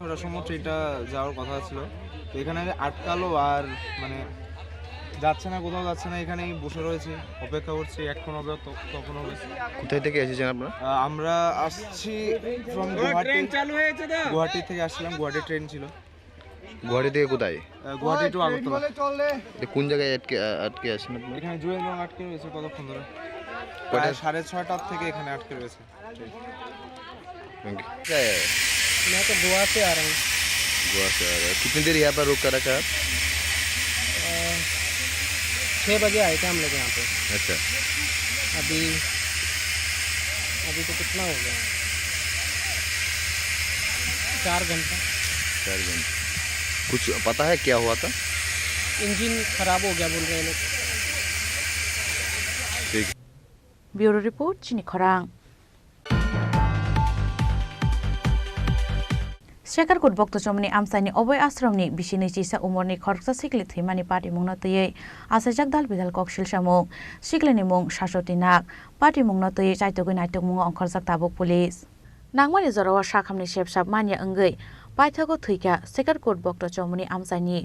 ওরা সময় এটা যাওয়ার কথা ছিল তো এখানে আটকালো আর মানে যাচ্ছে না কোথাও যাচ্ছে না এখানেই বসে রয়েছে অপেক্ষা করছি এখন হবে তখন হবে কোথায় থেকে এসেছেন আপনারা আমরা আসছি ফ্রম গুয়াহাটি ট্রেন চালু হয়েছে তো গুয়াহাটি থেকে আসলাম গুয়াহাটি ট্রেন ছিল গুয়াহাটি থেকে কোথায় গুয়াহাটি টু আগরতলা কোন জায়গায় আটকে আছেন আপনি এখানে জুয়েল রং আটকে রয়েছে কতক্ষণ ধরে প্রায় 6:30 থেকে এখানে আটকে রয়েছে थैंक यू मैं तो गोवा से आ रहा हूँ गोवा से आ रहा है कितनी देर यहाँ पर रुक कर रखा आप 6 बजे आए थे हम लोग यहाँ पे अच्छा अभी तो कितना हो गया 4 घंटा कुछ पता है क्या हुआ था इंजन खराब हो गया बोल रहे हैं लोग ठीक bureau report Chini Khorang. Shekarkut Bokto Chomni Amsani Oboy Asromni Bishini Chisa Umorni Khorksa Sikli Thimani Party Mungnotye Asajak Dal Bidal Kokshil Shamung Shikleni Mung Shashotinak Party Mungnotye Chaitogui Naitok Mung Onkhorsak Tabuk Police Nangmani Zorowa Shakhamni Shepshap Manya Angai Paithago Thuika Shekarkut Bokto Chomni Amsani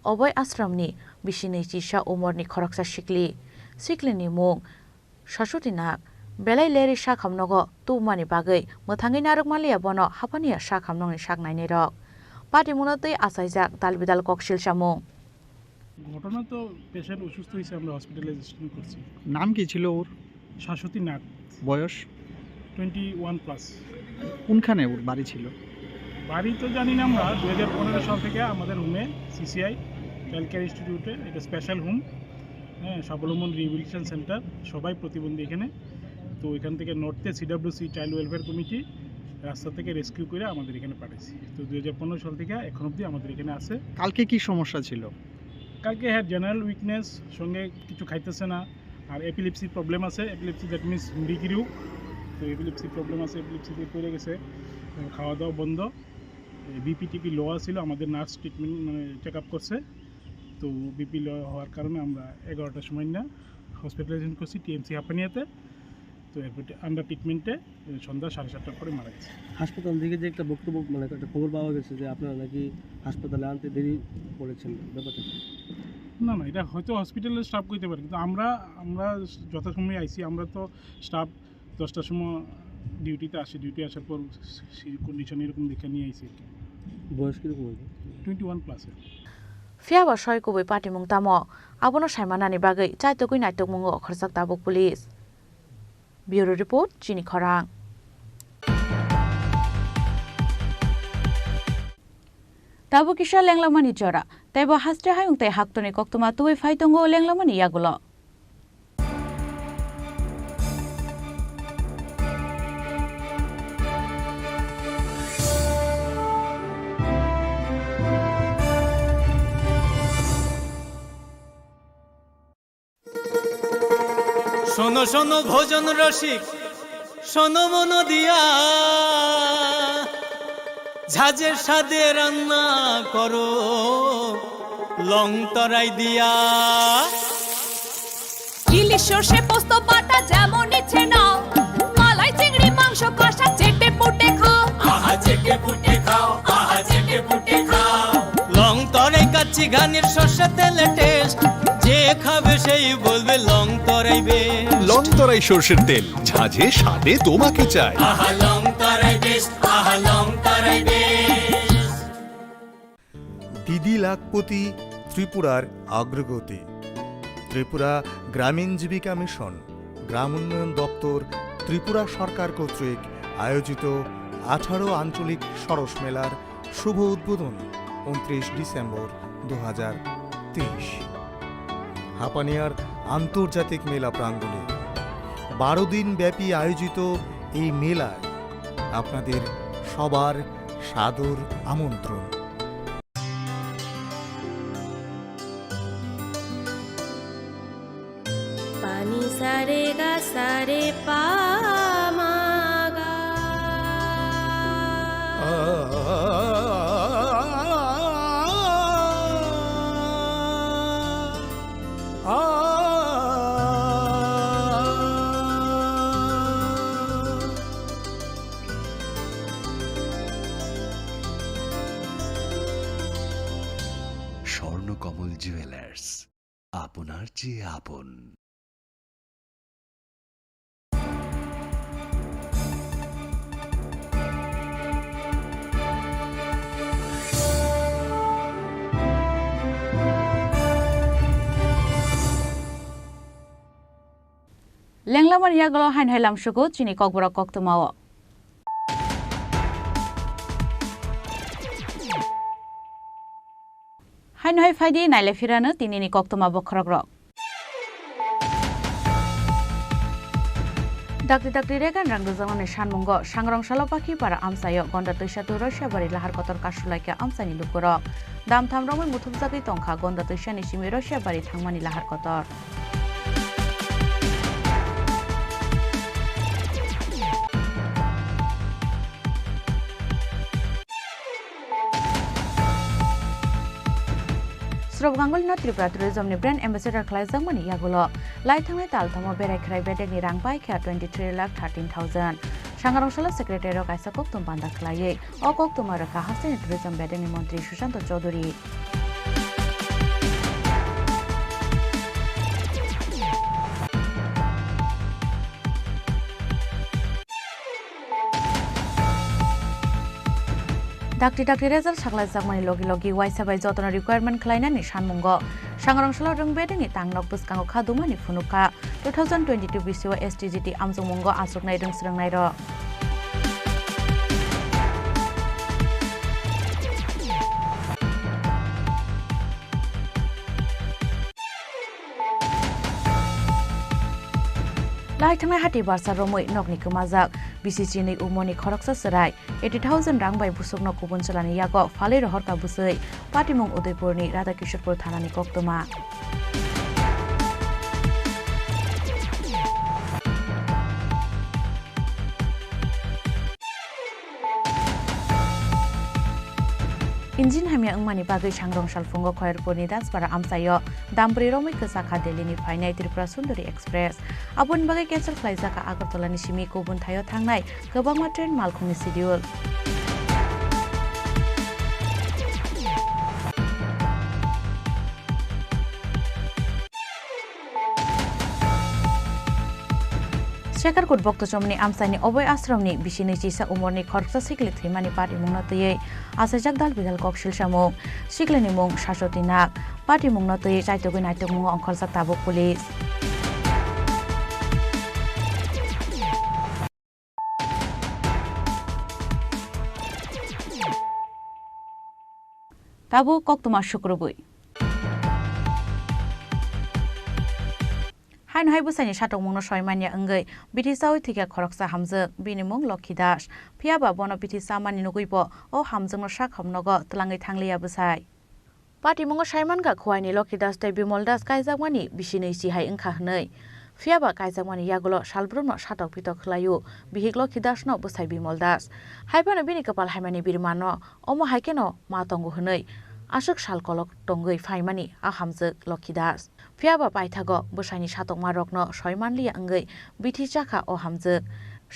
Oboy Asromni Bishini Chisa Umorni Khorksa Shikleni Mung Shashotinak Belai leri shakhamnogo tumani bagai mothangi narok malia bono hapania shakhamnongni shaknaini rok party munotei asaijak dalbidal kokshil samung ঘটনা তো patient অসুস্থ হয়েছে আমরা hospitalisation করছি নাম কি ছিল ওর শাশ্বতী নাগ বয়স 21 প্লাস কোনখানে ওর বাড়ি ছিল বাড়ি তো জানি না আমরা 2015 সাল থেকে আমাদের হোমে সিসিআই চাইল্ড কেয়ার ইনস্টিটিউটে এটা স্পেশাল হোম, হ্যাঁ, স্বাবলম্বন রিহ্যাবিলিটেশন সেন্টার, সবাই প্রতিবন্ধী এখানে। তো এখান থেকে নর্থে সিডব্লিউসি চাইল্ড ওয়েলফেয়ার কমিটি রাস্তা থেকে রেস্কিউ করে আমাদের এখানে পাঠাইছি। তো 2015 সাল থেকে এখন অবধি আমাদের এখানে আছে। কালকে কি সমস্যা ছিল? কালকে হ্যাঁ জেনারেল উইকনেস, সঙ্গে কিছু খাইতেছে না, আর এপিলিপসির প্রবলেম আছে। এপিলিপসি দ্যাট মিনস ডিগ্রিও, তো এপিলিপসির প্রবলেম আছে, এপিলিপসিতে পড়ে গেছে, খাওয়া দাওয়া বন্ধ, বিপিটিপি লো ছিল। আমাদের নার্স ট্রিটমেন্ট মানে চেক আপ করছে, তো বিপি লো হওয়ার কারণে আমরা 11টার সময় না হসপিটালাইজেশন করছি টিএমসি হাঁপানিয়াতে। তো এরপর আন্ডার ট্রিটমেন্টে সন্ধ্যা 7:30টার পরে মারা গেছে। হাসপাতাল থেকে যে একটা বক্তব্য মানে একটা খবর পাওয়া গেছে যে আপনারা নাকি হাসপাতালে আনতে দেরি করেছেন, ব্যাপারটা? না না, এটা হয়তো হসপিটালের স্টাফ করতে পারে, কিন্তু আমরা যথাসময়ে আইসি। আমরা তো স্টাফ 10টার সময় ডিউটিতে আসি, ডিউটি আসার পর কন্ডিশন এরকম দেখে নিয়ে আইসি। বয়স কীরকম হয়েছে? 21+। ফিয়াবা সয় কবই পাটিমুং তামো আবনো সাইমানানি বাগৈ চাইতকুই নাইতকমুঙ্গ খরচাক তাবুক পুলিশ। ব্যুরো রিপোর্ট, চিনি খরাং। তাবু কিসা লেংলামানি জরা তাইব হাস্টে হায়ুং তাই হাক্তনি কক্তমা তুই ফাইতঙ্গ লেংলামানি ইয়াগুলো। শোনো শোনো ভোজন রসিক, শোনো মন দিয়া, ঝাঁঝের স্বাদে রান্না করো লং তরাই দিয়া। ইলিশ সর্ষে পোস্ত বাটা যেমন ইচ্ছে নাও, মালাই চিংড়ি মাংস কষা চেটে পুটে খাও, আহা চেটে পুটে খাও, আহা চেটে পুটে খাও। লং তরাই কাচ্চি ঘানির সর্ষে তেলে টেস্ট, যে খাবে সেই বলবে লং তরাই বেশ। লং তরাই সর্ষের তেল, ঝাঁঝে স্বাদে তোমাকে চাই। আহা লং তরাই বেশ, আহা লং তরাই বেশ। দিদি লাখপতি ত্রিপুরার অগ্রগতি। ত্রিপুরা গ্রামীণ জীবিকা মিশন, গ্রাম উন্নয়ন দপ্তর, ত্রিপুরা সরকার কর্তৃক আয়োজিত 18 আঞ্চলিক সরস মেলার শুভ উদ্বোধন 29 ডিসেম্বর 2023 হাপানিয়ার আন্তর্জাতিক মেলা প্রাঙ্গণে। 12 দিন ব্যাপী আয়োজিত এই মেলায় আপনাদের সবার সাদর আমন্ত্রণ। পানি সারে গা সারে পা মা গা। স্বর্ণকমল জুয়েলার্স, আপনার চেয়ে আপন। লেংলামানি ইয়াগুলো হাইন হাইলাম সুগো চিনি ককবরক কক্তমাও। হাইন হাই ফাইদি নাইলে ফিরানো তিনিনি কক্তমা বখরক রক। ডাক্তি ডাক্তি রেগান রাং দুজামানে সানমুঙ্গ সাংরংশালা পাখি পারা আমসায় গন্ডা তৈশা তো রশিয়া বাড়ি লাহার কতর কাশুলাইকে আমসানি লুকুরক। দাম থাম রঙে মুথুব জাগি তংখা গন্ডা তৈশা নিশিমি রশিয়া বাড়ি থাংমানি লাহার কতর। स्रब गांगुली त्रिपुरा टूरिज्मनि ब्रांड एम्बेसडर खालायजांमानि यागुलो लाइथांनाय तालथामो बेरायख्राय बेदेगनि रां बायखाया 23,13,000 सांगारंशाला सेक्रेटारि कायसा कक्तुम बान्दा खालायै अ कक्तुमा रखा हासिनी टूरिज्म बेदेगनि मन्त्री सुशांत चौधुरी। डाक्टी डाक्टी रेजाल्ट सागलाय जागमानि लगी लगी वाइसाबाय जतन रिक्वायरमेंट खालायनानै सानमुंग सांगारंशाला रोंबेदेनि तांनक बुसकांगो खादुमानि फुनुखा 2022 बिसिओ एसटीजीटी आमजमुंग आसुकनाय रोंस्रोंनाय र लाइथांनाय हाथि बारसा रमै नगनि कमाजाक बिसिचिनि उमनि खरकसा सराय 80,000 रां बाय बुसुकनो गुबुन चलानि यागो फाले रहरका बुसै पाटिमुं उदयपुरनि राधाकिशोरपुर थानानि कक्तमा इंजिन हामिया अंगमानि बागै सांग्रं सालफुंगो खयरपुरनि दासपारा आमसायो दामब्रै रमै कसाखा दिल्लीनि फायनाय त्रिपुरा सुंदरी एक्सप्रेस आबुन बागै कैंसल खालायजाका आगरतलानि सिमि गुबुन थायो थांनाय गोबांमा ट्रेन मालखुंनि शिड्यूल शेखरकोट बक्तचमनि आमसाइनि अभय आश्रमनि बिसिनि चिसा उमरनि खरकसा सिक्ले थैमानि पार्टी मुंना तयै आसाइजाक दाल बिदाल कक्सिल सामुं सिक्लेनि मुं शाश्वती नाग पार्टी मुंना तयै चाइतगै नाइतक मुं अंखलसा ताबुक पुलिस ताबु कक्तमा शुक्रबुई हाइन हाय बुसाइनि सातक मुंनो सयमानिया अंगै बिथिसावै थिका खरकसा हामजोक बिनि मुं लक्ष्मी दास फियाबा बनो बिथिसामानि नुगैबो ओ हामजोंनो साक हमनगो तलाङै थांलिया बुसाइ पार्टी मुंगो सायमानगा खुवाइनि लक्ष्मी दास तै बिमल दास कायजाकमानि बिसिनै सिहाय ओंखा हनै फियाबा कायजाकमानि यागुलो सालब्रुनो सातक पितक खलायु बिहिक लक्ष्मी दासनो बुसाइ बिमल दास हायबानो बिनि कपाल हायमानि बिरमानो अमो हायकेनो मातंगु हनै आशोक सालकलक टंगै फाइमानि आहामजोक लक्ष्मी दास फियाबा पाइथागो बुसाइनि सातक मारकनो सयमानलिया अंगै बिथि चाखा ओ हामजोक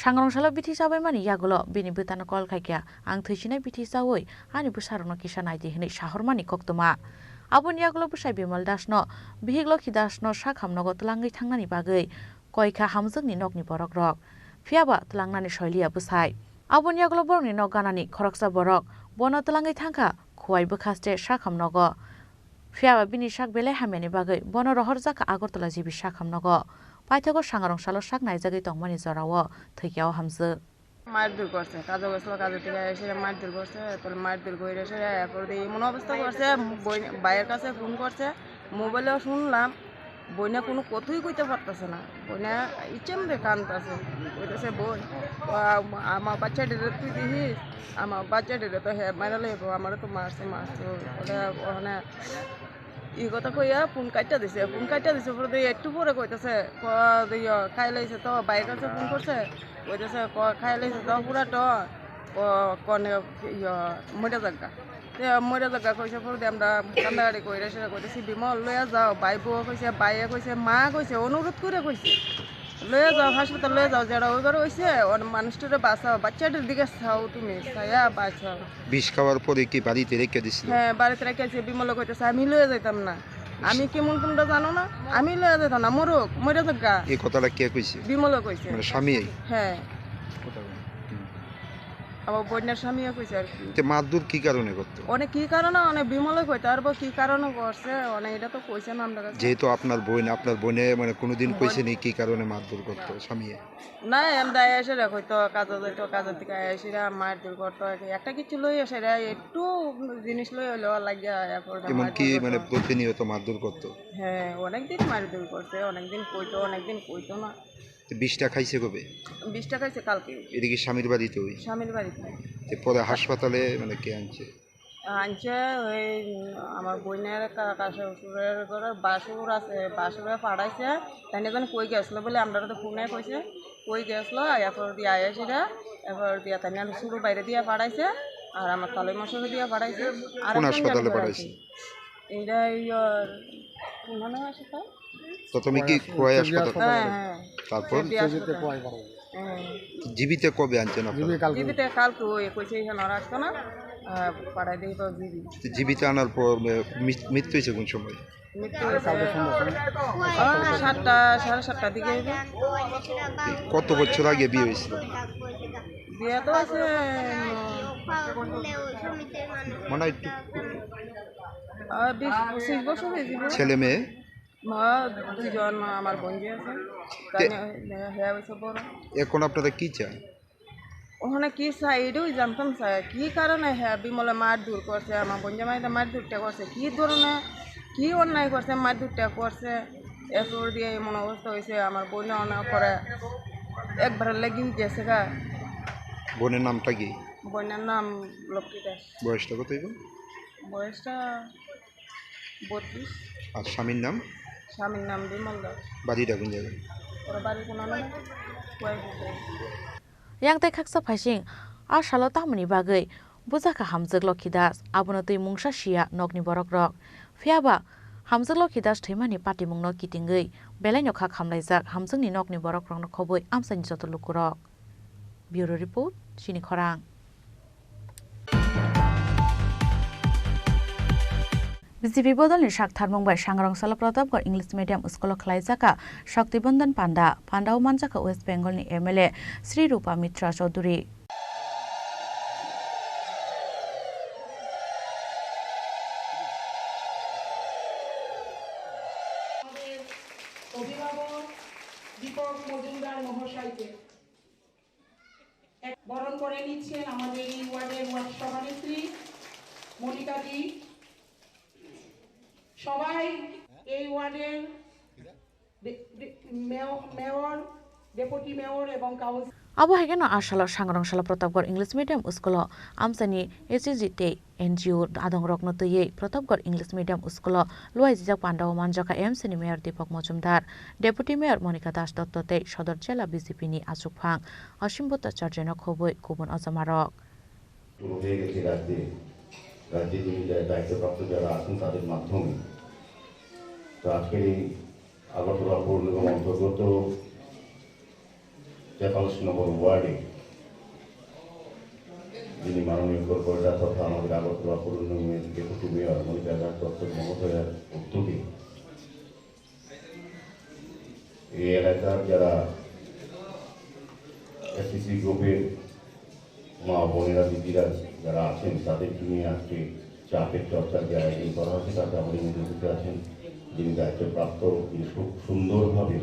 सांग्रंसालो बिथि साबायमानि यागुलो बिनि बुतानो कल खायकिया आं थैसिनाय बिथि सावै आनि बुसारनो किसा नायदि हनै साहरमानि कक्तमा आबुन यागुलो बुसाइ बिमल दासनो बिहिक लक्ष्मी दासनो साक हामनगो तलाङै थांनानि बागै कयखा हामजोकनि नगनि बरक रक फियाबा तलांनानि शैलिया बुसाइ आबुन यागुलो बरकनि नग गानानि खरकसा बरक बनो तलाङै थांखा खुवाइ बुखास्ते साक हामनगो फियाबा बिनि साक बेले हामियानि बागै बनो रहर जाका आगरतला जिबि साक हामनगो पाइथागो सांग्रंसालो साक नायजागै तंमानि जरावो थैकियाव हामजो মারধর করছে কাজে গেছিল কাজে থেকে এসে মারধর করছে তারপর মারধর করে এসে এরপর এমন অবস্থা করছে ভাইয়ের কাছে ফোন করছে মোবাইলেও শুনলাম বইনা কোনো কথাই কইতে পারতেছে না বইনা ইচ্ছে মধ্যে কানতেছে কইতেছে বই আমার বাচ্চাটিরে তুই দিস আমার বাচ্চাটিরে তো হ্যাঁ মারালে আমারও তো মারছে ওখানে ই কথা কইয়া ফোন কাটটা দিছে পরে একটু পরে কইতেছে খাই লাইছে তো বাইরের কাছে ফোন করছে কইতেছে খাই লাইছে তো পুরা তো কনে মরে জায়গা মরে জায়গা কইছে পরে আমরা কান্দাগাড়ি কইরা সেটা কইতেছি বিমল লইয়া যাও ভাই বউ কইছে বাইয়ে কইছে মা কইছে অনুরোধ করে কইছে লইয়া যাও হাসপাতাল লইয়া যাও যারা ওইবার হইছে মানুষটারে বাঁচাও বাচ্চাটার দিকে চাও তুমি চাইয়া বাঁচাও বিষ খাওয়ার পরে কি বাড়িতে রেখে দিছিল? হ্যাঁ বাড়িতে রেখেছে বিমল কইতেছে আমি লইয়া যাইতাম না আমি কেমন তোমরা জানো না আমি লইয়া যাইতাম না মরে জায়গা এই কথাটা কে কইছে? বিমল কইছে মানে স্বামী? হ্যাঁ আমার বোনের স্বামীও কইছে আর কি মারধর কি কারণে করতে? অনেক কি কারণে অনেক বিমলে কইতে আর কি কারণে করছে অনেক এটা তো কইছে না আমরা কাছে যেহেতু আপনার বোনে মানে কোনোদিন কইছে নি কি কারণে মারধর করতে স্বামী? না আমরা এসে কইতো কাজে যাইতো কাজের থেকে এসে মারধর করতো একটা কিছু লই এসে একটু জিনিস লই হলো লাগিয়া এমন কি মানে প্রতিনিয়ত মারধর করতো? হ্যাঁ অনেকদিন মারধর করছে অনেকদিন কইতো না। বিষটা খাইছে কবে? বিষটা খাইছে কালকে। এটা কি স্বামীর বাড়িতে? ওই স্বামীর বাড়িতে। পরে হাসপাতালে মানে কে আনছে? ওই আমার বোনের কাকা শ্বশুরের ঘরে বাসুর আছে বাসুরে পাঠাইছে তাই যেন কই গেছিল বলে আমরা তো ফোনে কইছে কই গেছিলো এরপর দিয়ে আয়াসিরা এরপর দিয়া তাই শুরু বাইরে দিয়ে পাঠাইছে আর আমার তালে মশলা দিয়ে পাঠাইছে আর কোন হাসপাতালে পাঠাইছে? এইটা কোন হাসপাতাল? প্রথমে কি কোয়াই হাসপাতাল? হ্যাঁ তারপর জীবিত কবে আনছেন আপনারা? জীবিত কালকে ওই কইছে এখানে আর আসতো না পাড়ায় দিয়ে তো জীবিত আনার পর মৃত্যু হয়েছে কোন সময়? মৃত্যু হয়েছে 7টা 7:30 দিকে। কত বছর আগে বিয়ে হয়েছিল? বিয়ে তো আছে মানে একটু 20-25 বছর হয়েছিল। ছেলে মেয়ে? দুজন আমার বোনজি আছে হ্যাঁ হয়েছে বড়। এখন আপনারা কি চান? ওখানে কি চাই এটাও জানতাম চাই কি কারণে হ্যাঁ বিমলে মারধর করছে আমার বোনজা মাইতে মারধরটা করছে কি ধরনের কি অন্যায় করছে মারধরটা করছে এরপর দিয়ে এমন অবস্থা হয়েছে আমার বোনে অনেক করে একবার লেগে গেছে গা। বোনের নামটা কি? বোনের নাম লক্ষ্মী দাস। বয়সটা কত হইব? বয়সটা 32। আর স্বামীর নাম? স্বামীর নাম বিমল দাস। বাড়িটা কোন জায়গায়? ওরা বাড়ি কোনো নয় yang tai khaksa phasing a shalo tamni bagai bujaka hamjak lokhi das abono tui mungsa sia nokni borok rok phiaba hamjak lokhi das theimani pati mungno kitingei belaino kha khamlaijak hamjak ni nokni borok rok no khoboi amsani joto lukurok. Bureau report Chini Khorang. BJP বদলনি শাক থারমংবাই সাংরংসালা Pratapgarh English medium school খাইজাকা শক্তিবন্ধন পান্ডা পান্ডাও মানজাকা west বেঙ্গলনি MLA Shri Rupa Mitra Chowdhury. অভিভাবক দীপক মজুমদার মহাশয়কে বরণ করে নিচ্ছেন আমাদের এই ওয়ার্ডের ওয়ার্ড সভানেত্রী মনিকাদি। সবাই এই ওয়ার্ডের মেয়র, ডেপুটি মেয়র এবং councillor abo hegeno ashala sangrongsaala protapgor english medium school amsani HGT NGO adong rokno teye protapgor english medium school loi jijak pandao manjaka MCni mayor Deepak Mojumdar deputy mayor Monika Das Dottote sodor jela BJP ni achukphang Asim Bhattacharya khoboi kubun ajamarok রাজ্যে যিনি দায়িত্বপ্রাপ্ত যারা আছেন তাদের মাধ্যমে তো আজকের এই আগরতলা পৌর নিগম অন্তর্গত 43 নম্বর ওয়ার্ডে যিনি মাননীয় কর্পোরেটর তথা আমাদের আগরতলা পৌর নিগমের ডেপুটি মেয়র মনিকা দাস দত্ত মহোদয়ের উদ্যোগে এই এলাকার যারা এসসি গ্রুপের মা বোনেরা দিদিরা যারা আছেন তাদেরকে নিয়ে আজকে চাপের চর্চার যে আয়োজন করা হয়েছে তাতে আমাদের মধ্যে আছেন যিনি দায়িত্বপ্রাপ্ত তিনি খুব সুন্দরভাবে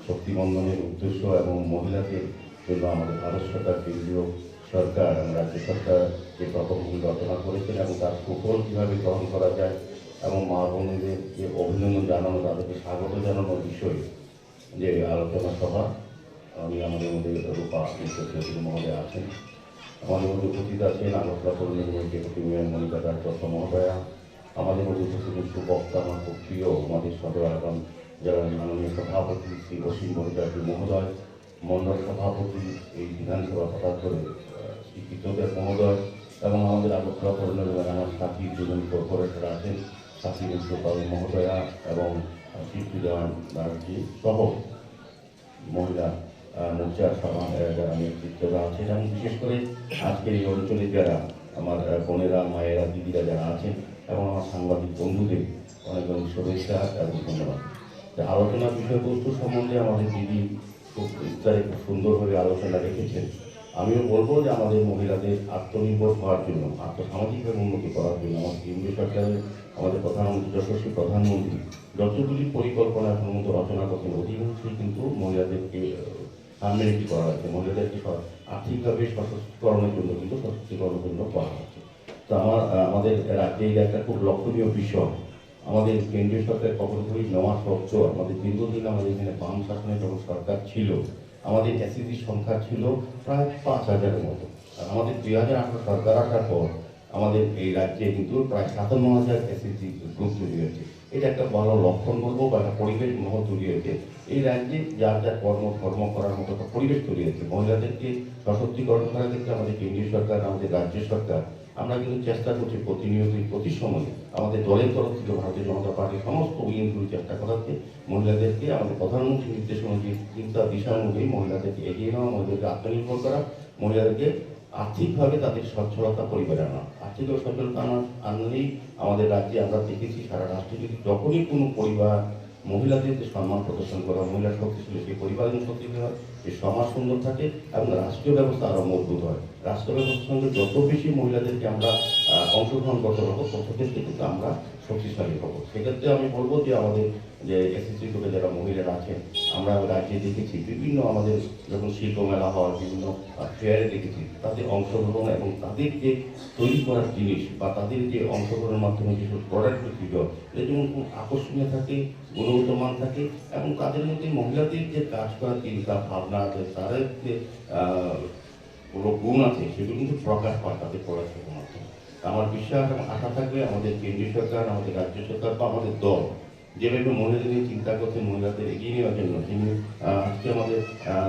শক্তিবন্ধনের উদ্দেশ্য এবং মহিলাদের জন্য আমাদের ভারত সরকার কেন্দ্রীয় সরকার এবং রাজ্য সরকার যে প্রকল্পগুলি রচনা করেছেন এবং তার সুফল কীভাবে গ্রহণ করা যায় এবং মা বোনেদের যে অভিনন্দন জানানো তাদেরকে স্বাগত জানানোর বিষয়ে যে আলোচনা সভা আমি আমাদের মধ্যে রূপা চৌধুরী মহোদয় আছেন আমাদের মধ্যে উপস্থিত আছেন আগরতলা পৌর নিগমের ডেপুটি মেয়র মনিকা দাস দত্ত মহোদয়া আমাদের মধ্যে উপস্থিত সুবক্তা আমার খুব প্রিয় আমাদের সদর আগাম যারা মাননীয় সভাপতি শ্রী অসীম ভট্টাচার্য মহোদয় মন্ডল সভাপতি এই বিধানসভা হঠাৎ করে শ্রী কৃতদেব মহোদয় এবং আমাদের আগরতলা পৌর নিগমের আমার সাথী দুজন কর্পোরেটর আছেন সাথী মুখ্যপাল মহোদয়া এবং কীর্তিদান ব্যানার্জি সহ মহিলা মোর্চার যারা নেতৃত্বরা আছেন এবং বিশেষ করে আজকের এই অঞ্চলে যারা আমার বোনেরা মায়েরা দিদিরা যারা আছেন এবং আমার সাংবাদিক বন্ধুদের অনেক অনেক শুভেচ্ছা এবং ধন্যবাদ। আলোচনার বিষয়বস্তু সম্বন্ধে আমাদের দিদি খুব বিস্তারে খুব সুন্দরভাবে আলোচনা রেখেছেন। আমিও বলবো যে আমাদের মহিলাদের আত্মনির্ভর হওয়ার জন্য আর্থসামাজিকভাবে উন্নতি করার জন্য আমাদের কেন্দ্রীয় সরকারের আমাদের প্রধানমন্ত্রী যশস্বী প্রধানমন্ত্রী যতগুলি পরিকল্পনা সম্মত রচনা করছেন অধিকাংশই কিন্তু মহিলাদেরকে সামনে রেখে করা হয়েছে, মহিলাদেরকে আর্থিকভাবে সশক্তিকরণের জন্য কিন্তু সশক্তিকরণের জন্য করা হচ্ছে। তো আমাদের রাজ্যে এটা একটা খুব লক্ষণীয় বিষয়। আমাদের কেন্দ্রীয় সরকার কখনোই নেওয়া সত্ত্বেও আমাদের দীর্ঘদিন আমাদের এখানে বাম শাসনের যখন সরকার ছিল আমাদের এসএসজির সংখ্যা ছিল প্রায় 5,000-এর মতো। আর আমাদের 2018 সরকার আসার পর আমাদের এই রাজ্যে কিন্তু প্রায় 57,000 এসএসজি গ্রুপ তৈরি হয়েছে। এটা একটা ভালো লক্ষণ বলবো বা একটা পরিবেশ মহল তৈরি হয়েছে। এই রাজ্যে যার যার কর্ম করার মতো একটা পরিবেশ তৈরি হয়েছে। মহিলাদেরকে সশক্তিকরণ করার ক্ষেত্রে আমাদের কেন্দ্রীয় সরকার আমাদের রাজ্য সরকার আমরা কিন্তু চেষ্টা করছি প্রতিনিয়তই প্রতি সময় আমাদের দলের তরফ থেকে ভারতীয় জনতা পার্টির সমস্ত উইংগুলি চেষ্টা করাতে মহিলাদেরকে আমাদের প্রধানমন্ত্রী নির্দেশ অনুযায়ী চিন্তা দিশা অনুযায়ী মহিলাদেরকে এগিয়ে নেওয়া, মহিলাদেরকে আত্মনির্ভর করা, মহিলাদেরকে আর্থিকভাবে তাদের সচ্ছলতা পরিবারে আনা। আর্থিক সচ্ছলতা আনলেই আমাদের রাজ্যে আমরা দেখেছি সারা রাষ্ট্রে যদি যখনই কোনো পরিবার মহিলাদেরকে সম্মান প্রদর্শন করা, মহিলা শক্তিশালী সেই পরিবার শক্তিশালী হয়, যে সমাজ সুন্দর থাকে এবং রাষ্ট্রীয় ব্যবস্থা আরও মজবুত হয়। রাষ্ট্র ব্যবস্থার সঙ্গে যত বেশি মহিলাদেরকে আমরা অংশগ্রহণ করতে পারবো তত ক্ষেত্রে কিন্তু আমরা শক্তিশালী হব। সেক্ষেত্রে আমি বলবো যে আমাদের যে এসএসসি গ্রুপে যারা মহিলারা আছেন, আমরা রাজ্যে দেখেছি বিভিন্ন আমাদের যখন শিল্প মেলা হয়, বিভিন্ন ফেয়ারে দেখেছি তাদের অংশগ্রহণ এবং তাদের যে তৈরি করার জিনিস বা তাদের যে অংশগ্রহণের মাধ্যমে যেসব প্রোডাক্ট বিক্রি হয় এটা যেমন খুব আকর্ষণীয় থাকে, গুণগত মান থাকে এবং তাদের মধ্যে মহিলাদের যে কাজ করার চিন্তা ভাবনা আছে, তাদের যে কোনো গুণ আছে সেগুলো কিন্তু প্রকাশ পায় তাদের পড়াশোনার মাধ্যমে। আমার বিশ্বাস এবং আশা থাকবে আমাদের কেন্দ্রীয় সরকার, আমাদের রাজ্য সরকার বা আমাদের দল যেভাবে মহিলাদের নিয়ে চিন্তা করছে, মহিলাদের এগিয়ে নেওয়ার জন্য যিনি আজকে আমাদের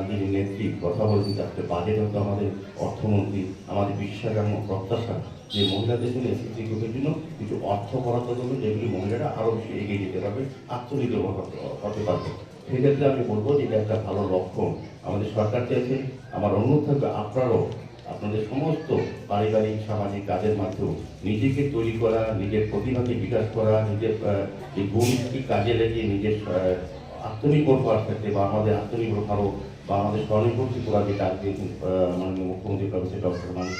যিনি নেত্রী কথা বলছেন, আজকে বাজেট হতো আমাদের অর্থমন্ত্রী, আমাদের বিশ্বাস এবং প্রত্যাশা যে মহিলাদের জন্য এসএসসি গ্রুপের জন্য কিছু অর্থ বরাদ্দ করবে যেগুলি মহিলারা আরও বেশি এগিয়ে যেতে পারবে, আত্মনির্ভর হতে পারবে। সেক্ষেত্রে আমি বলবো যে এটা একটা ভালো লক্ষণ আমাদের সরকার চেয়েছে। আমার অনুরোধ থাকবে আপনারাও আপনাদের সমস্ত পারিবারিক সামাজিক কাজের মাধ্যমে নিজেকে তৈরি করা, নিজের প্রতিভাকে বিকাশ করা, নিজের যে গুণকে কাজে লেগে নিজের আত্মনির্ভর হওয়ার ক্ষেত্রে বা আমাদের আত্মনির্ভর ভারত বা আমাদের স্বনির্ভর ত্রিপুরা যে ডাক দিয়েছেন মাননীয় মুখ্যমন্ত্রী প্রফেসর ডক্টর মানিক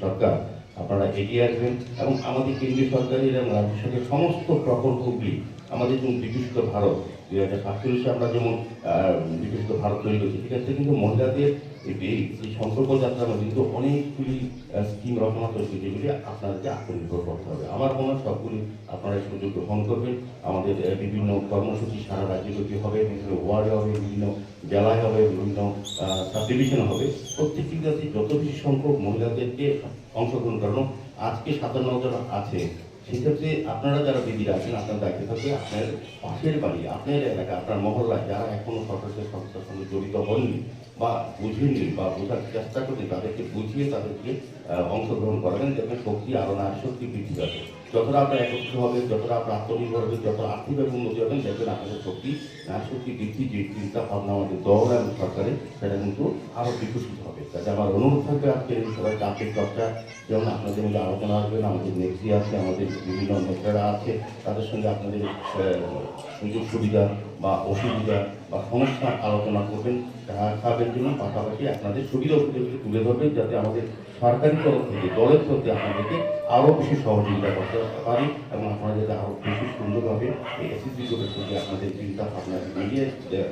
সরকার, আপনারা এগিয়ে আসবেন এবং আমাদের কেন্দ্রীয় সরকারের এবং রাজ্য সরকারের সমস্ত প্রকল্পগুলি আমাদের যেমন বিকশিত ভারত 2047 আমরা যেমন বিকশিত ভারত তৈরি করছি, সেক্ষেত্রে কিন্তু মহিলাদের এই সংকল্প যাত্রার মধ্যে কিন্তু অনেকগুলি স্কিম রচনা করেছে যেগুলি আপনাদেরকে আত্মনির্ভর করতে হবে। আমার মনে হয় সবগুলি আপনারা সুযোগ গ্রহণ করবেন। আমাদের বিভিন্ন কর্মসূচি সারা রাজ্যব্যাপী হবে, বিভিন্ন ওয়ার্ডে হবে, বিভিন্ন জেলায় হবে, বিভিন্ন সাব ডিভিশনে হবে। প্রত্যেকটি জাতি যত বেশি সংখ্যক মহিলাদেরকে অংশগ্রহণ করানো, আজকে 57 জন আছে, সেক্ষেত্রে আপনারা যারা দিদিরা আছেন আপনার দায়িত্ব থাকবে আপনার পাশের বাড়ি, আপনার এলাকা, আপনার মহল্লায় যারা এখনো সরকারি সংস্থার সঙ্গে জড়িত হননি বা বুঝেননি বা বোঝার চেষ্টা করছেন তাদেরকে বুঝিয়ে তাদেরকে অংশগ্রহণ করাবেন, দেখবেন শক্তি আরও নারী শক্তি বৃদ্ধি পাবে। যতটা আপনার একত্রিত হবে, যতটা আপনার আত্মনির্ভর হবে, যত আর্থিকভাবে উন্নতি হবেন, দেখবেন আপনাদের শক্তি নারী শক্তি বৃদ্ধি যে চিন্তা ভাবনা আমাদের দল এবং সরকারের সেটা কিন্তু আরও বিকশিত হবে। তাতে আমার অনুরোধ থাকবে আজকে সবাই চাপের চর্চা যেমন আপনাদের মধ্যে আলোচনা আসবেন, আমাদের নেত্রী আছে, আমাদের বিভিন্ন নেতারা আছে, তাদের সঙ্গে আপনাদের সুযোগ সুবিধা বা অসুবিধা বা সমস্যা আলোচনা করবেন, খাবেন জন্য পাশাপাশি আপনাদের সুবিধা অসুবিধাগুলি তুলে ধরবেন যাতে আমাদের সরকারি তরফ থেকে দলের তরফে আপনাদেরকে আরও বেশি সহযোগিতা করতে পারি এবং আপনারা যাতে আরও বেশি সুন্দরভাবে এই এসএসসি গ্রুপের সঙ্গে আপনাদের চিন্তা ভাবনা মিলিয়ে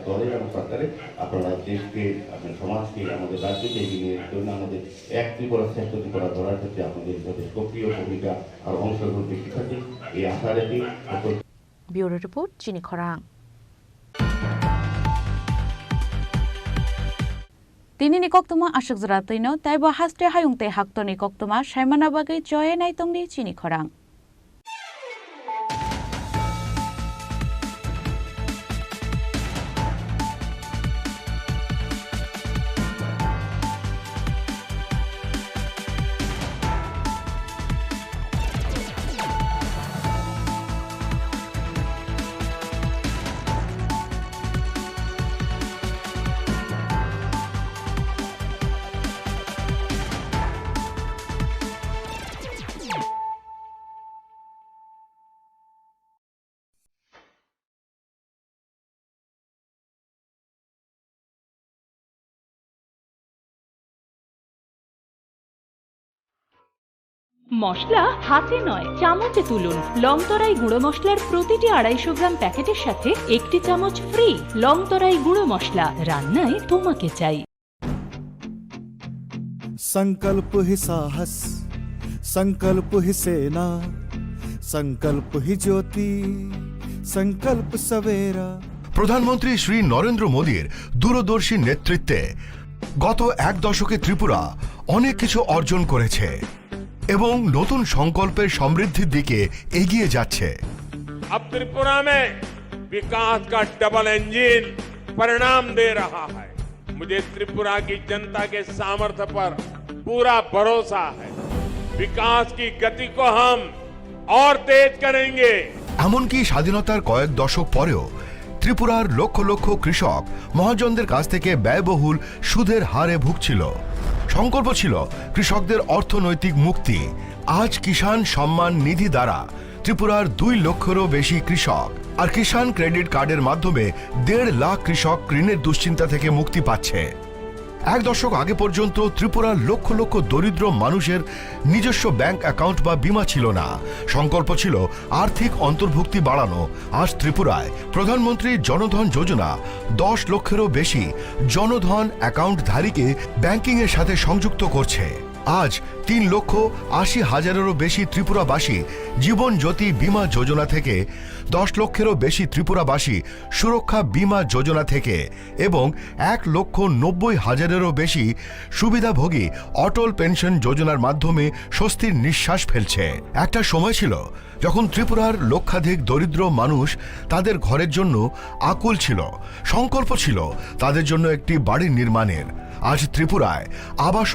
দলের এবং সরকারে আপনারা দেশকে, আপনার সমাজকে, আমাদের রাজ্যকে এগিয়ে নিয়ে জন্য আমাদের এক ত্রিপুরা শ্রেষ্ঠ ত্রিপুরা ধরার ক্ষেত্রে আপনাদের যাতে সক্রিয় ভূমিকা আর অংশগ্রহণ বেশি থাকে এই আশা রেখে। ব্যুরো রিপোর্ট, চিনি খরাং। তিনি নিকক্তমা আশক জরা তৈন তাইবা হাস্তে হায়ুংতে হাক্ত নিকক্তমা সাইমানা বাগৈ জয়ে নাইতংনি চিনি খরাং। মশলা হাতে নয় চামচে তুলুন। লংতরাই গুঁড়ো মশলার প্রতিটি 250 গ্রাম প্যাকেটের সাথে 1টি চামচ ফ্রি। লংতরাই গুঁড়ো মশলা, রান্নায় তোমাকে চাই। संकल्प ही साहस, संकल्प ही सेना, संकल्प ही ज्योति, संकल्प सवेरा। প্রধানমন্ত্রী শ্রী নরেন্দ্র মোদীর দূরদর্শী নেতৃত্বে গত 1 দশকে ত্রিপুরা অনেক কিছু অর্জন করেছে এবং নতুন সংকল্পের সমৃদ্ধির দিকে এগিয়ে যাচ্ছে। अब त्रिपुरा में विकास का डबल इंजन परिणाम दे रहा है। मुझे त्रिपुरा की जनता के सामर्थ्य पर पूरा भरोसा है। विकास की गति को हम और तेज करेंगे। এমনকি স্বাধীনতার কয়েক দশক পরেও ত্রিপুরার লক্ষ লক্ষ কৃষক মহাজনদের কাছ থেকে ব্যয়বহুল সুদের হারে ভুগছিল। সংকল্প ছিল কৃষকদের অর্থনৈতিক মুক্তি। আজ কিষাণ সম্মান নিধি দ্বারা ত্রিপুরার 2 লক্ষেরও বেশি কৃষক আর কিষাণ ক্রেডিট কার্ডের মাধ্যমে 1.5 লাখ কৃষক ঋণের দুশ্চিন্তা থেকে মুক্তি পাচ্ছে। এক দশক আগে পর্যন্ত ত্রিপুরার লক্ষ লক্ষ দরিদ্র মানুষের নিজস্ব ব্যাংক অ্যাকাউন্ট বা বীমা ছিল না। সংকল্প ছিল আর্থিক অন্তর্ভুক্তি বাড়ানো। আজ ত্রিপুরায় প্রধানমন্ত্রী জনধন যোজনা 10 লক্ষেরও বেশি জনধন অ্যাকাউন্টধারীকে ব্যাংকিংয়ের সাথে সংযুক্ত করছে। আজ 3,80,000-এরও বেশি ত্রিপুরাবাসী জীবন জ্যোতি বীমা যোজনা থেকে, 10 লক্ষেরও বেশি ত্রিপুরাবাসী সুরক্ষা বীমা যোজনা থেকে এবং 1,90,000-এরও বেশি সুবিধাভোগী অটল পেনশন যোজনার মাধ্যমে স্বস্তির নিঃশ্বাস ফেলছে। একটা সময় ছিল যখন ত্রিপুরার লক্ষাধিক দরিদ্র মানুষ তাদের ঘরের জন্য আকুল ছিল। সংকল্প ছিল তাদের জন্য একটি বাড়ি নির্মাণের। আজ ত্রিপুরায় আবাসন